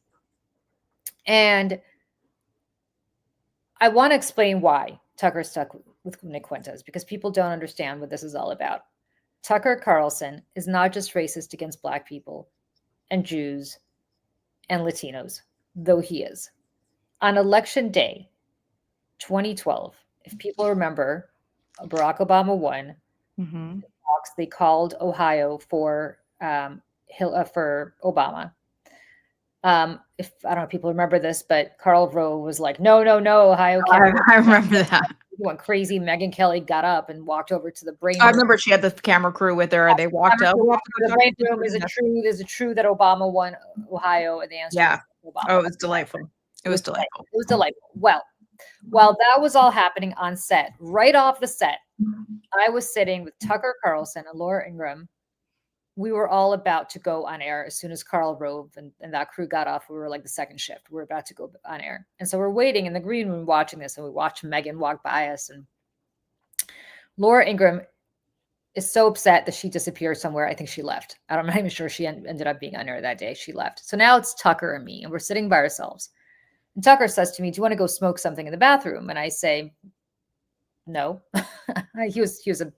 And I want to explain why Tucker stuck with Nick Fuentes because people don't understand what this is all about. Tucker Carlson is not just racist against Black people and Jews and Latinos, though he is. On election day, 2012, if people remember, Barack Obama won. Mm-hmm. They called Ohio for Obama. If I don't know if people remember this, but Karl Rove was like, no, Ohio can't. I remember that. He went crazy. Megyn Kelly got up and walked over to the brain I room. remember she had the camera crew with her. They walked up. The brain room. Is it true that Obama won Ohio? And the answer is Obama. Oh, it was delightful. It was delightful. It was delightful. Well, while that was all happening on set, right off the set, I was sitting with Tucker Carlson and Laura Ingraham. We were all about to go on air as soon as Karl Rove and that crew got off. We were like the second shift. We were about to go on air. And so we're waiting in the green room watching this, and we watched Megyn walk by us. And Laura Ingraham is so upset that she disappeared somewhere. I think she left. I'm not even sure she ended up being on air that day. She left. So now it's Tucker and me, and we're sitting by ourselves. And Tucker says to me, do you want to go smoke something in the bathroom? And I say, no. He was a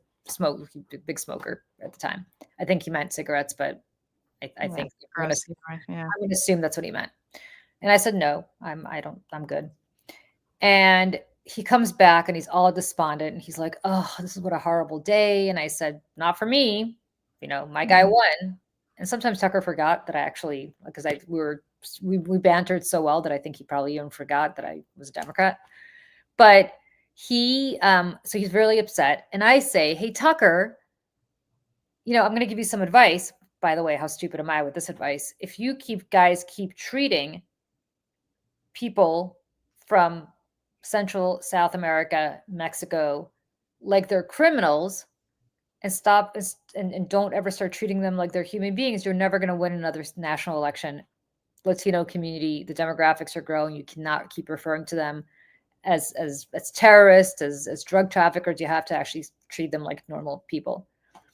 big smoker at the time. I think he meant cigarettes, but I think I'm going to assume that's what he meant. And I said, no, I'm good. And he comes back and he's all despondent and he's like, oh, this is what a horrible day. And I said, not for me. My guy won. And sometimes Tucker forgot that I actually, because we bantered so well that I think he probably even forgot that I was a Democrat. But so he's really upset. And I say, hey, Tucker, I'm going to give you some advice. By the way, how stupid am I with this advice? If you keep treating people from Central, South America, Mexico, like they're criminals and don't ever start treating them like they're human beings, you're never going to win another national election. Latino community, the demographics are growing. You cannot keep referring to them as terrorists, as drug traffickers. You have to actually treat them like normal people.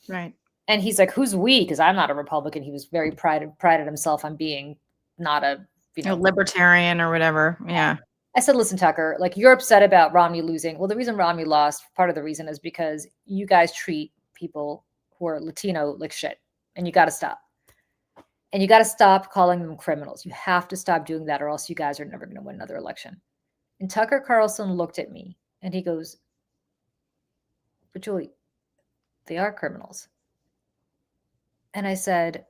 Right. And he's like, who's we? Because I'm not a Republican. He was very prided himself on being not a libertarian or whatever. Yeah. I said, listen, Tucker, like you're upset about Romney losing. Well, the reason Romney lost, part of the reason is because you guys treat people who are Latino like shit. And you got to stop. And you got to stop calling them criminals. You have to stop doing that or else you guys are never going to win another election. And Tucker Carlson looked at me and he goes, but Julie, they are criminals. And I said,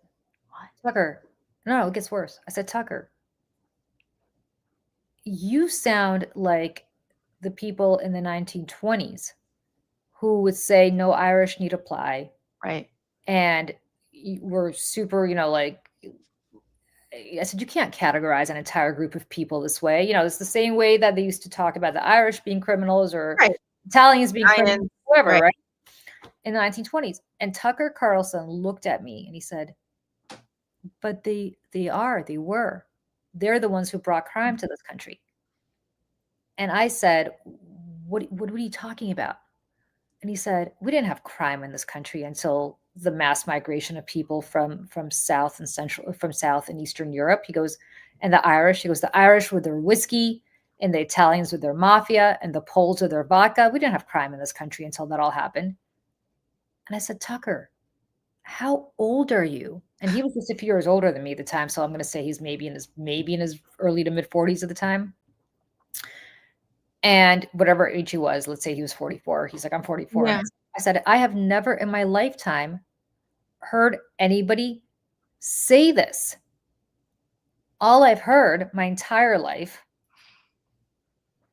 what? Tucker, no, it gets worse. I said, Tucker, you sound like the people in the 1920s who would say no Irish need apply. Right. And we're super, I said, you can't categorize an entire group of people this way. It's the same way that they used to talk about the Irish being criminals or Italians being criminals, whatever, right? In the 1920s. And Tucker Carlson looked at me and he said, but they were. They're the ones who brought crime to this country. And I said, what are you talking about? And he said, we didn't have crime in this country until the mass migration of people from South and Eastern Europe. He goes, and the Irish with their whiskey and the Italians with their mafia and the Poles with their vodka. We didn't have crime in this country until that all happened. And I said, Tucker, how old are you? And he was just a few years older than me at the time. So I'm going to say he's maybe in his early to mid 40s at the time. And whatever age he was, let's say he was 44. He's like, I'm 44. Yeah. I said, I have never in my lifetime heard anybody say this. All I've heard my entire life,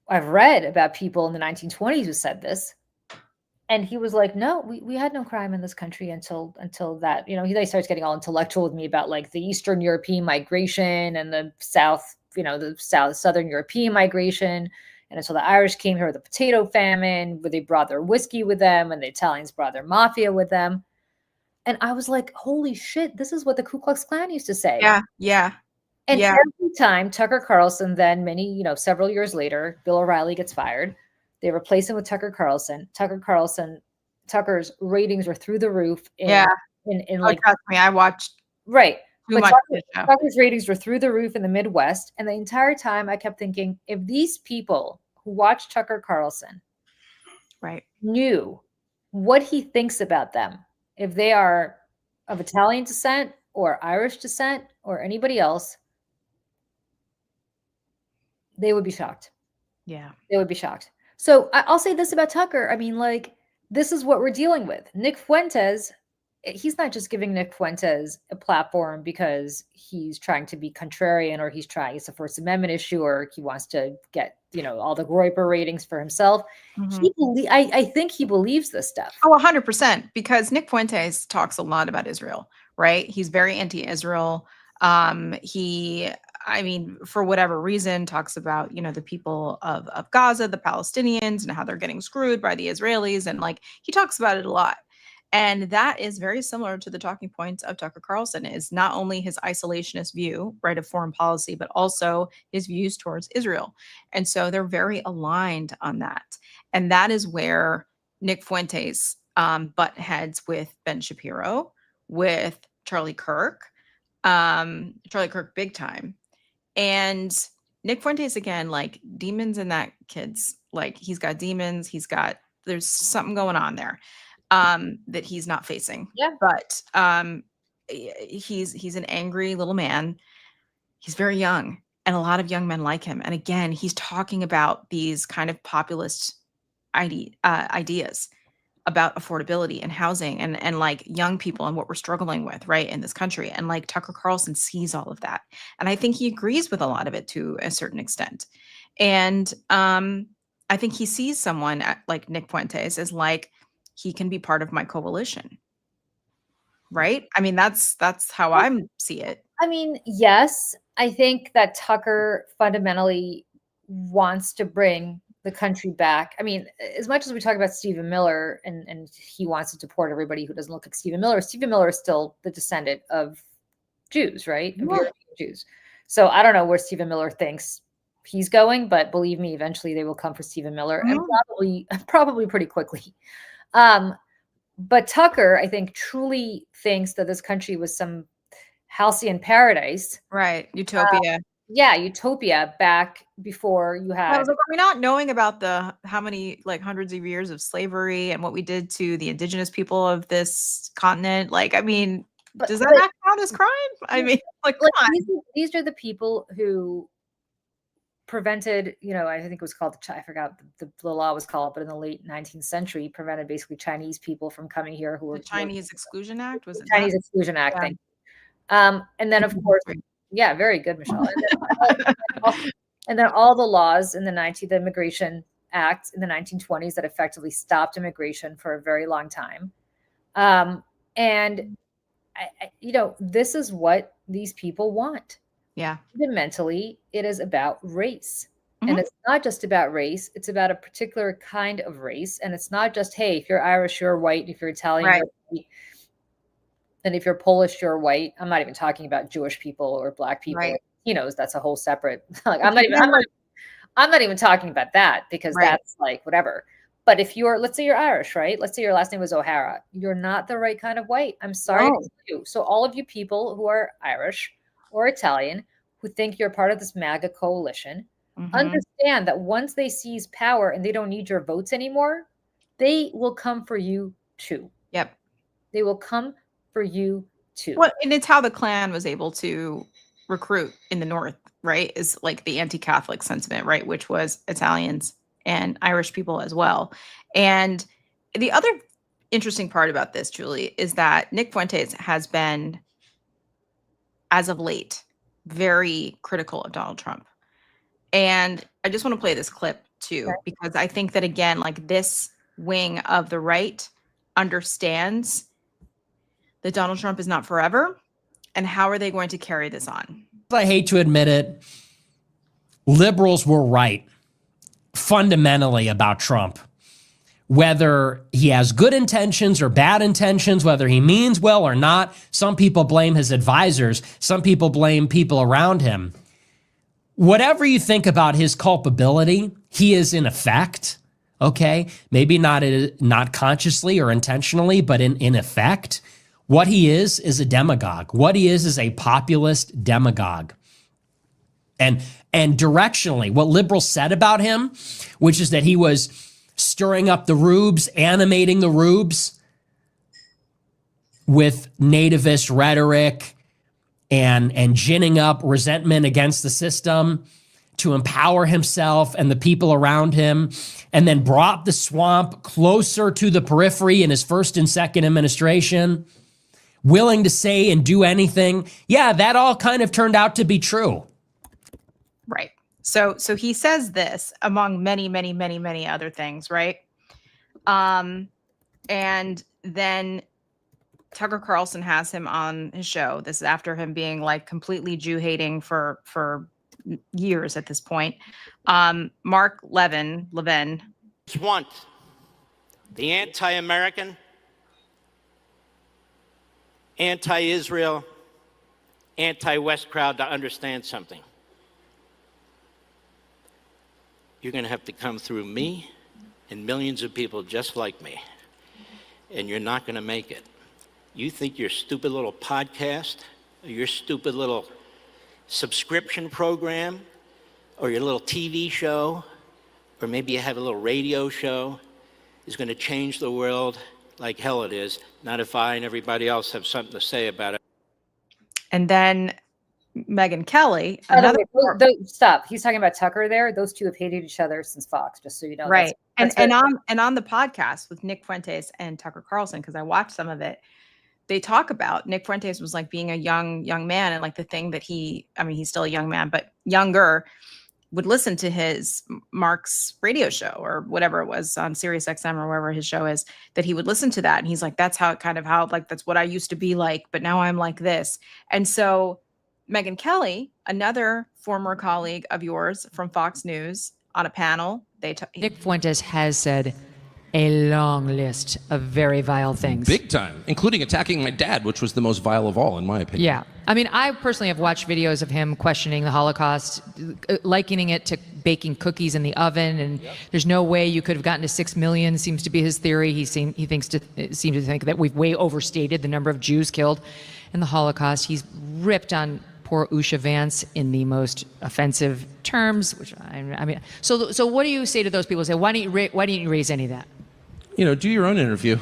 I've read about people in the 1920s who said this. And he was like, no, we had no crime in this country until that, he starts getting all intellectual with me about like the Eastern European migration and the South, Southern European migration. And until the Irish came here with the potato famine, where they brought their whiskey with them and the Italians brought their mafia with them. And I was like, holy shit, this is what the Ku Klux Klan used to say. Yeah, yeah. And every time Tucker Carlson, then several years later, Bill O'Reilly gets fired. They replace him with Tucker Carlson. Tucker's ratings were through the roof. Trust me, I watched. Right. But Tucker's ratings were through the roof in the Midwest. And the entire time I kept thinking, if these people who watch Tucker Carlson Right. knew what he thinks about them, if they are of Italian descent or Irish descent or anybody else, they would be shocked. Yeah. They would be shocked. So I'll say this about Tucker. I mean, like, this is what we're dealing with. Nick Fuentes, he's not just giving Nick Fuentes a platform because he's trying to be contrarian or it's a First Amendment issue or he wants to get, all the Reuther ratings for himself. I think he believes this stuff. Oh, 100%. Because Nick Fuentes talks a lot about Israel, right? He's very anti-Israel. For whatever reason, talks about, the people of Gaza, the Palestinians, and how they're getting screwed by the Israelis. And like, he talks about it a lot. And that is very similar to the talking points of Tucker Carlson, is not only his isolationist view, right, of foreign policy, but also his views towards Israel. And so they're very aligned on that. And that is where Nick Fuentes butt heads with Ben Shapiro, with Charlie Kirk big time. And Nick Fuentes, again, like, demons in that kid's, like, he's got demons, there's something going on there that he's not facing. Yeah. But he's an angry little man. He's very young, and a lot of young men like him. And again, he's talking about these kind of populist ideas about affordability and housing and like young people and what we're struggling with, right, in this country. And like, Tucker Carlson sees all of that. And I think he agrees with a lot of it to a certain extent. And I think he sees someone like Nick Fuentes as like, he can be part of my coalition. Right? I mean, that's how I see it. I mean, yes, I think that Tucker fundamentally wants to bring the country back. I mean, as much as we talk about Stephen Miller and he wants to deport everybody who doesn't look like Stephen Miller is still the descendant of Jews, right? Of European Jews. So I don't know where Stephen Miller thinks he's going, but believe me, eventually they will come for Stephen Miller, and probably pretty quickly. But Tucker, I think, truly thinks that this country was some halcyon paradise. Right. Utopia. Utopia back before you had. I was like, are we not knowing about how many, like, hundreds of years of slavery and what we did to the indigenous people of this continent? Like, I mean, does that not count as crime? I mean, like come on. These are the people who prevented, I think it was called, I forgot the law was called, but in the late 19th century, prevented basically Chinese people from coming here who were the Chinese Exclusion Act, was it? Chinese Exclusion Act, yeah. Thank you. And then, of course, yeah, very good, Michelle. And then all the laws in the Immigration Act in the 1920s that effectively stopped immigration for a very long time. And this is what these people want. Yeah. Fundamentally, it is about race. And it's not just about race. It's about a particular kind of race. And it's not just, hey, if you're Irish, you're white. If you're Italian, you're white. And if you're Polish, you're white. I'm not even talking about Jewish people or Black people. Right. He knows that's a whole separate. Like, I'm not even talking about that, because that's like whatever. But if let's say you're Irish, right? Let's say your last name was O'Hara. You're not the right kind of white. I'm sorry to tell you. So all of you people who are Irish or Italian who think you're part of this MAGA coalition, understand that once they seize power and they don't need your votes anymore, they will come for you too. Yep. They will come for you too. Well, and it's how the Klan was able to recruit in the North, right? Is like the anti-Catholic sentiment, right? Which was Italians and Irish people as well. And the other interesting part about this, Julie, is that Nick Fuentes has been, as of late, very critical of Donald Trump. And I just want to play this clip too, because I think that, again, like, this wing of the right understands that Donald Trump is not forever, and how are they going to carry this on? I hate to admit it, liberals were right fundamentally about Trump. Whether he has good intentions or bad intentions, whether he means well or not, some people blame his advisors, some people blame people around him. Whatever you think about his culpability, he is in effect, okay? Maybe not consciously or intentionally, but in effect, what he is a demagogue. What he is a populist demagogue. And directionally, what liberals said about him, which is that he was stirring up the rubes, animating the rubes with nativist rhetoric and ginning up resentment against the system to empower himself and the people around him, and then brought the swamp closer to the periphery in his first and second administration, willing to say and do anything. Yeah, that all kind of turned out to be true. Right. So he says this among many, many, many, many other things, right? And then Tucker Carlson has him on his show. This is after him being like completely Jew hating for years at this point. Mark Levin, want the anti-American, anti-Israel, anti-West crowd to understand something. You're going to have to come through me and millions of people just like me, and you're not going to make it. You think your stupid little podcast, or your stupid little subscription program, or your little TV show, or maybe you have a little radio show, is going to change the world like hell it is, not if I and everybody else have something to say about it. and then Megyn Kelly. Stop. He's talking about Tucker there. Those two have hated each other since Fox, just so you know. Right. And on the podcast with Nick Fuentes and Tucker Carlson, because I watched some of it, they talk about Nick Fuentes was like being a young man, and like the thing that he's still a young man, but younger, would listen to Mark's radio show or whatever it was on Sirius XM or wherever his show is, that he would listen to that. And he's like, that's how that's what I used to be like, but now I'm like this. And so Megyn Kelly, another former colleague of yours from Fox News, on a panel, Nick Fuentes has said a long list of very vile things. Big time, including attacking my dad, which was the most vile of all, in my opinion. Yeah. I mean, I personally have watched videos of him questioning the Holocaust, likening it to baking cookies in the oven, and there's no way you could have gotten to 6 million, seems to be his theory. He seems to think that we've way overstated the number of Jews killed in the Holocaust. He's ripped on poor Usha Vance in the most offensive terms, which I mean, so what do you say to those people? Say, why didn't you raise any of that? Do your own interview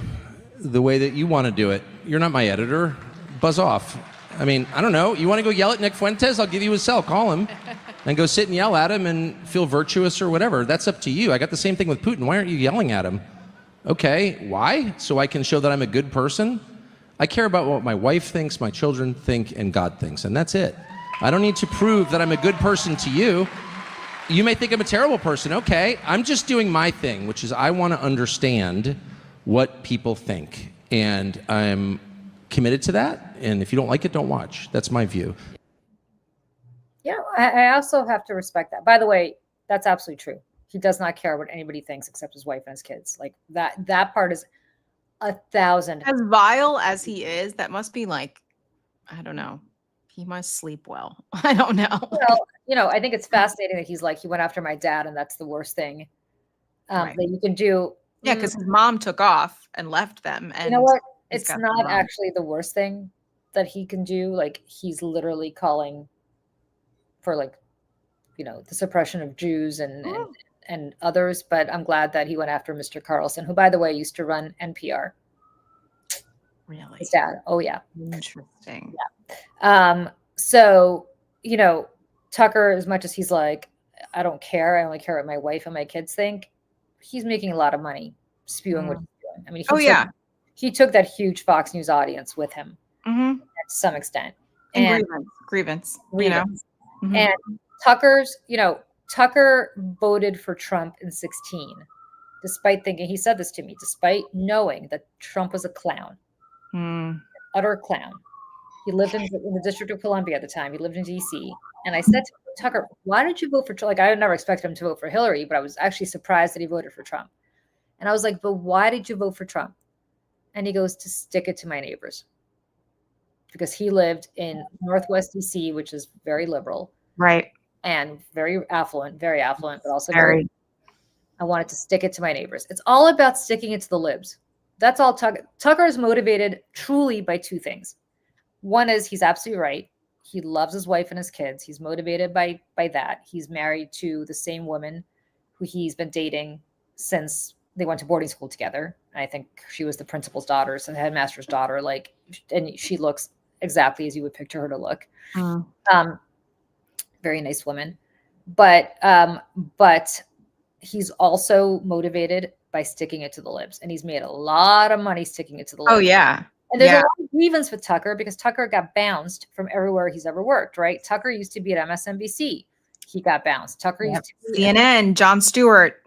the way that you want to do it. You're not my editor. Buzz off. I mean, I don't know. You want to go yell at Nick Fuentes? I'll give you his cell. Call him and go sit and yell at him and feel virtuous or whatever. That's up to you. I got the same thing with Putin. Why aren't you yelling at him? Okay, why? So I can show that I'm a good person? I care about what my wife thinks, my children think, and God thinks, and that's it. I don't need to prove that I'm a good person to you. You may think I'm a terrible person. Okay, I'm just doing my thing, which is I want to understand what people think, and I'm committed to that. And if you don't like it, don't watch. That's my view. Yeah, I also have to respect that. By the way, that's absolutely true. He does not care what anybody thinks except his wife and his kids. Like that part is 1,000. As vile as he is, that must be like, I don't know. He must sleep well. I don't know. Well, I think it's fascinating that he's like, he went after my dad, and that's the worst thing that you can do. Yeah, because his mom took off and left them. And you know what? It's not actually the worst thing that he can do. Like, he's literally calling for the suppression of Jews and others. But I'm glad that he went after Mr. Carlson, who, by the way, used to run NPR. Really? His dad. Oh, yeah. Interesting. Yeah. So, Tucker, as much as he's like, I don't care, I only care what my wife and my kids think, he's making a lot lot of money spewing what he's doing. I mean, he took that huge Fox News audience with him to some extent. And grievance. Mm-hmm. And Tucker voted for Trump in 2016, despite thinking, he said this to me, despite knowing that Trump was a clown, utter clown. He lived in the District of Columbia at the time. He lived in D.C. And I said to him, Tucker, why did you vote for Trump? Like, I had never expected him to vote for Hillary, but I was actually surprised that he voted for Trump. And I was like, but why did you vote for Trump? And he goes, to stick it to my neighbors. Because he lived in Northwest D.C., which is very liberal. Right. And very affluent, but also very. I wanted to stick it to my neighbors. It's all about sticking it to the libs. That's all Tucker is motivated truly by two things. One is he's absolutely right. He loves his wife and his kids. He's motivated by that. He's married to the same woman who he's been dating since they went to boarding school together. I think she was the principal's daughter, so the headmaster's daughter, like, and she looks exactly as you would picture her to look. Very nice woman. But he's also motivated by sticking it to the libs, and he's made a lot of money sticking it to the libs. Oh yeah. And there's a lot of grievance with Tucker because Tucker got bounced from everywhere he's ever worked, right? Tucker used to be at MSNBC. He got bounced. Tucker used to be CNN, Jon Stewart,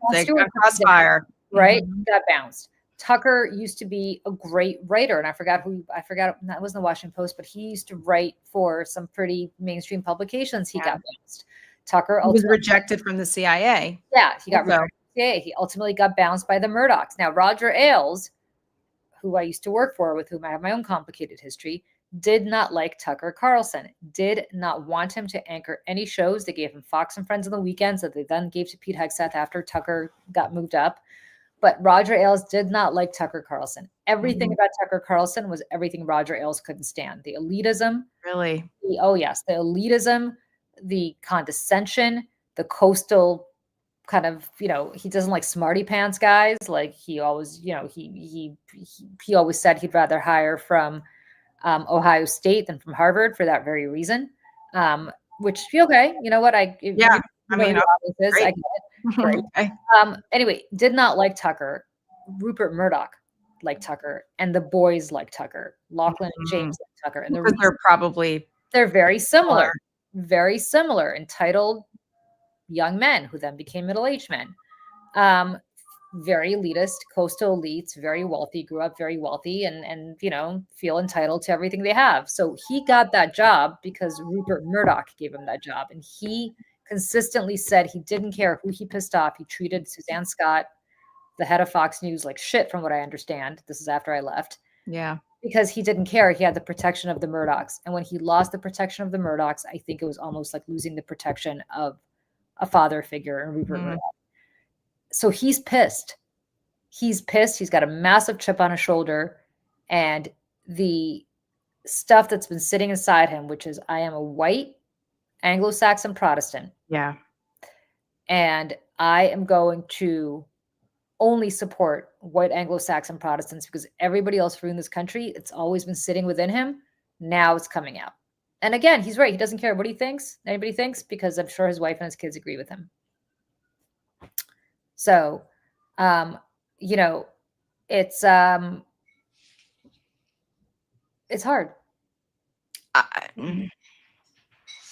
Crossfire. Right? He got bounced. Tucker used to be a great writer, and I forgot, that wasn't the Washington Post, but he used to write for some pretty mainstream publications. He got bounced. Tucker was rejected from the CIA. Yeah, he got rejected from the CIA. He ultimately got bounced by the Murdochs. Now, Roger Ailes, who I used to work for, with whom I have my own complicated history, did not like Tucker Carlson, did not want him to anchor any shows. They gave him Fox and Friends on the weekends that they then gave to Pete Hegseth after Tucker got moved up. But Roger Ailes did not like Tucker Carlson. Everything about Tucker Carlson was everything Roger Ailes couldn't stand. The elitism. Really? The elitism, the condescension, the coastal kind of, he doesn't like smarty pants guys. Like he always, he always said he'd rather hire from Ohio State than from Harvard for that very reason. Which, okay, you know what? I get it. Great. Okay. Anyway, did not like Tucker. Rupert Murdoch liked Tucker, and the boys like Tucker. Lachlan and James like Tucker, and they're very similar. Very similar, entitled young men who then became middle-aged men. Very elitist, coastal elites, very wealthy, grew up very wealthy, and feel entitled to everything they have. So he got that job because Rupert Murdoch gave him that job, and he consistently said he didn't care who he pissed off. He treated Suzanne Scott, the head of Fox News, like shit, from what I understand. This is after I left. Yeah. Because he didn't care. He had the protection of the Murdochs. And when he lost the protection of the Murdochs, I think it was almost like losing the protection of a father figure in Rupert Murdoch. So he's pissed. He's pissed. He's got a massive chip on his shoulder. And the stuff that's been sitting inside him, which is, I am a white Anglo-Saxon Protestant. Yeah. And I am going to only support white Anglo-Saxon Protestants because everybody else ruined this country. It's always been sitting within him. Now it's coming out. And again, he's right. He doesn't care what he thinks, anybody thinks, because I'm sure his wife and his kids agree with him. So, it's hard.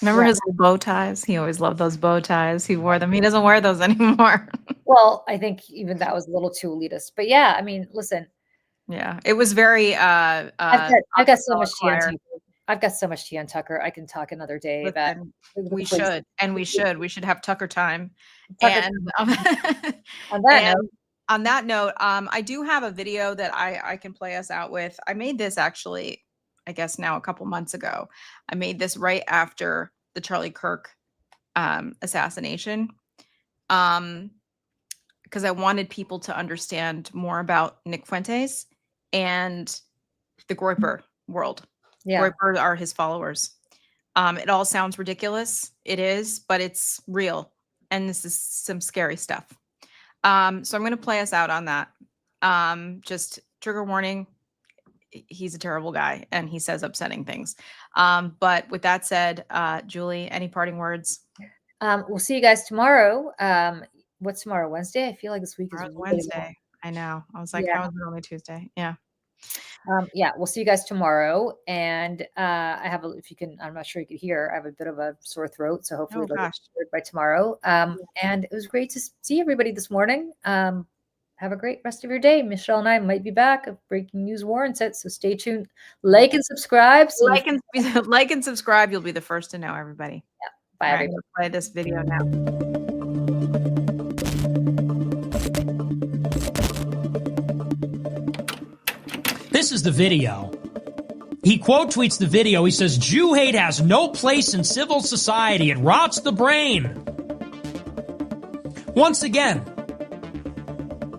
Remember his little bow ties? He always loved those bow ties. He wore them. He doesn't wear those anymore. Well, I think even that was a little too elitist. But yeah, I mean, listen. Yeah, it was very. I've got so much tea on Tucker. I've got so much tea on Tucker. I can talk another day about. We should have Tucker time. And on that note, I do have a video that I can play us out with. I made this actually, I guess now a couple months ago. I made this right after the Charlie Kirk assassination, because I wanted people to understand more about Nick Fuentes and the Groyper world. Yeah. Groyper are his followers. It all sounds ridiculous. It is, but it's real. And this is some scary stuff. So I'm going to play us out on that. Just trigger warning. He's a terrible guy and he says upsetting things. But with that said, Julie, any parting words? We'll see you guys tomorrow. What's tomorrow? Wednesday? I feel like this week is Wednesday. I know. I was like, how is it only Tuesday? Yeah. We'll see you guys tomorrow. And I have if you can, I'm not sure you could hear, I have a bit of a sore throat. So hopefully it'll get cured by tomorrow. And it was great to see everybody this morning. Have a great rest of your day. Michelle and I might be back if breaking news warrants it. So stay tuned. Like and subscribe. So like and subscribe. You'll be the first to know, everybody. Yeah. Bye, everybody. Let's play this video now. This is the video. He quote tweets the video. He says, Jew hate has no place in civil society. It rots the brain. Once again,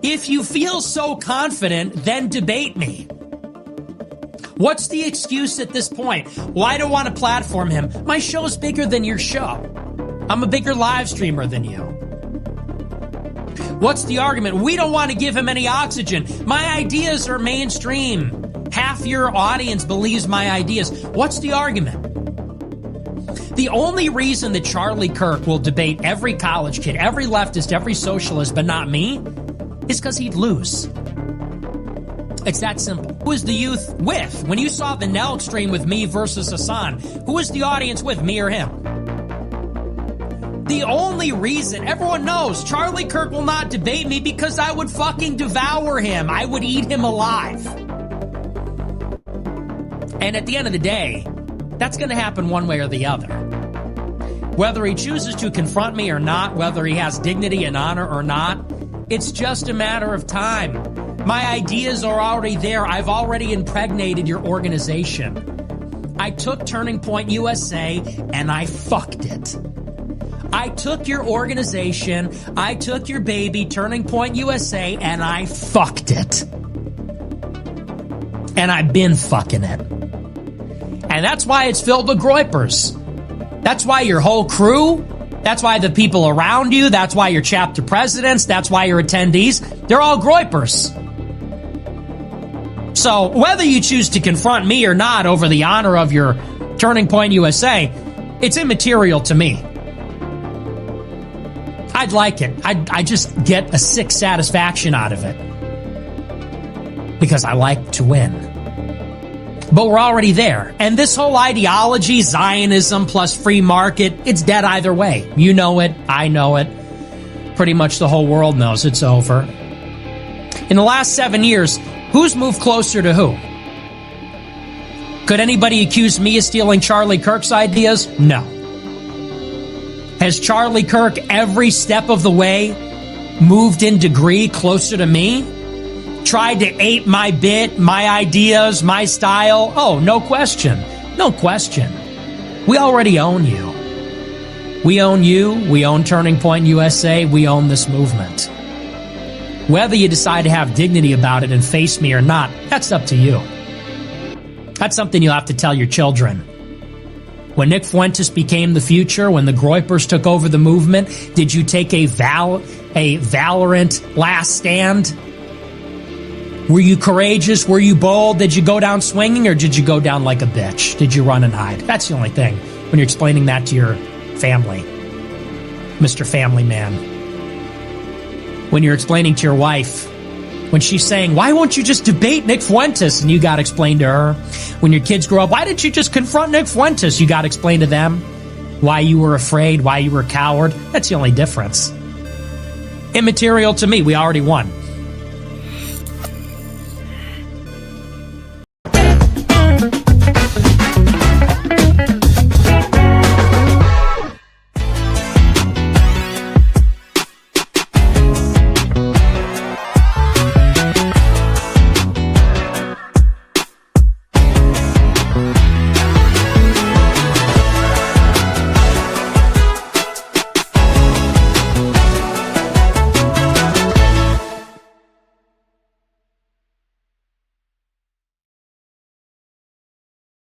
if you feel so confident, then debate me. What's the excuse at this point? Well, I don't want to platform him. My show is bigger than your show. I'm a bigger live streamer than you. What's the argument? We don't want to give him any oxygen. My ideas are mainstream. Half your audience believes my ideas. What's the argument? The only reason that Charlie Kirk will debate every college kid, every leftist, every socialist, but not me, is because he'd lose. It's that simple. Who is the youth with? When you saw the Nell extreme with me versus Hassan, who is the audience with, me or him? The only reason, everyone knows, Charlie Kirk will not debate me because I would fucking devour him. I would eat him alive. And at the end of the day, that's going to happen one way or the other. Whether he chooses to confront me or not, whether he has dignity and honor or not, it's just a matter of time. My ideas are already there. I've already impregnated your organization. I took Turning Point USA and I fucked it. I took your organization, I took your baby, Turning Point USA, and I fucked it. And I've been fucking it. And that's why it's filled with groypers. That's why your whole crew, that's why the people around you, that's why your chapter presidents, that's why your attendees, they're all groypers. So whether you choose to confront me or not over the honor of your Turning Point USA, it's immaterial to me. I'd like it. I just get a sick satisfaction out of it. Because I like to win. But we're already there. And this whole ideology, Zionism plus free market, it's dead either way. You know it. I know it. Pretty much the whole world knows it's over. In the last 7 years, who's moved closer to who? Could anybody accuse me of stealing Charlie Kirk's ideas? No. Has Charlie Kirk every step of the way moved in degree closer to me? Tried to ape my bit, my ideas, my style? Oh, no question. No question. We already own you. We own you. We own Turning Point USA. We own this movement. Whether you decide to have dignity about it and face me or not, that's up to you. That's something you'll have to tell your children. When Nick Fuentes became the future, when the Groypers took over the movement, did you take a valorant last stand? Were you courageous? Were you bold? Did you go down swinging or did you go down like a bitch? Did you run and hide? That's the only thing when you're explaining that to your family, Mr. Family Man. When you're explaining to your wife, when she's saying, why won't you just debate Nick Fuentes? And you got to explain to her. When your kids grow up, why didn't you just confront Nick Fuentes? You got to explain to them why you were afraid, why you were a coward. That's the only difference. Immaterial to me. We already won.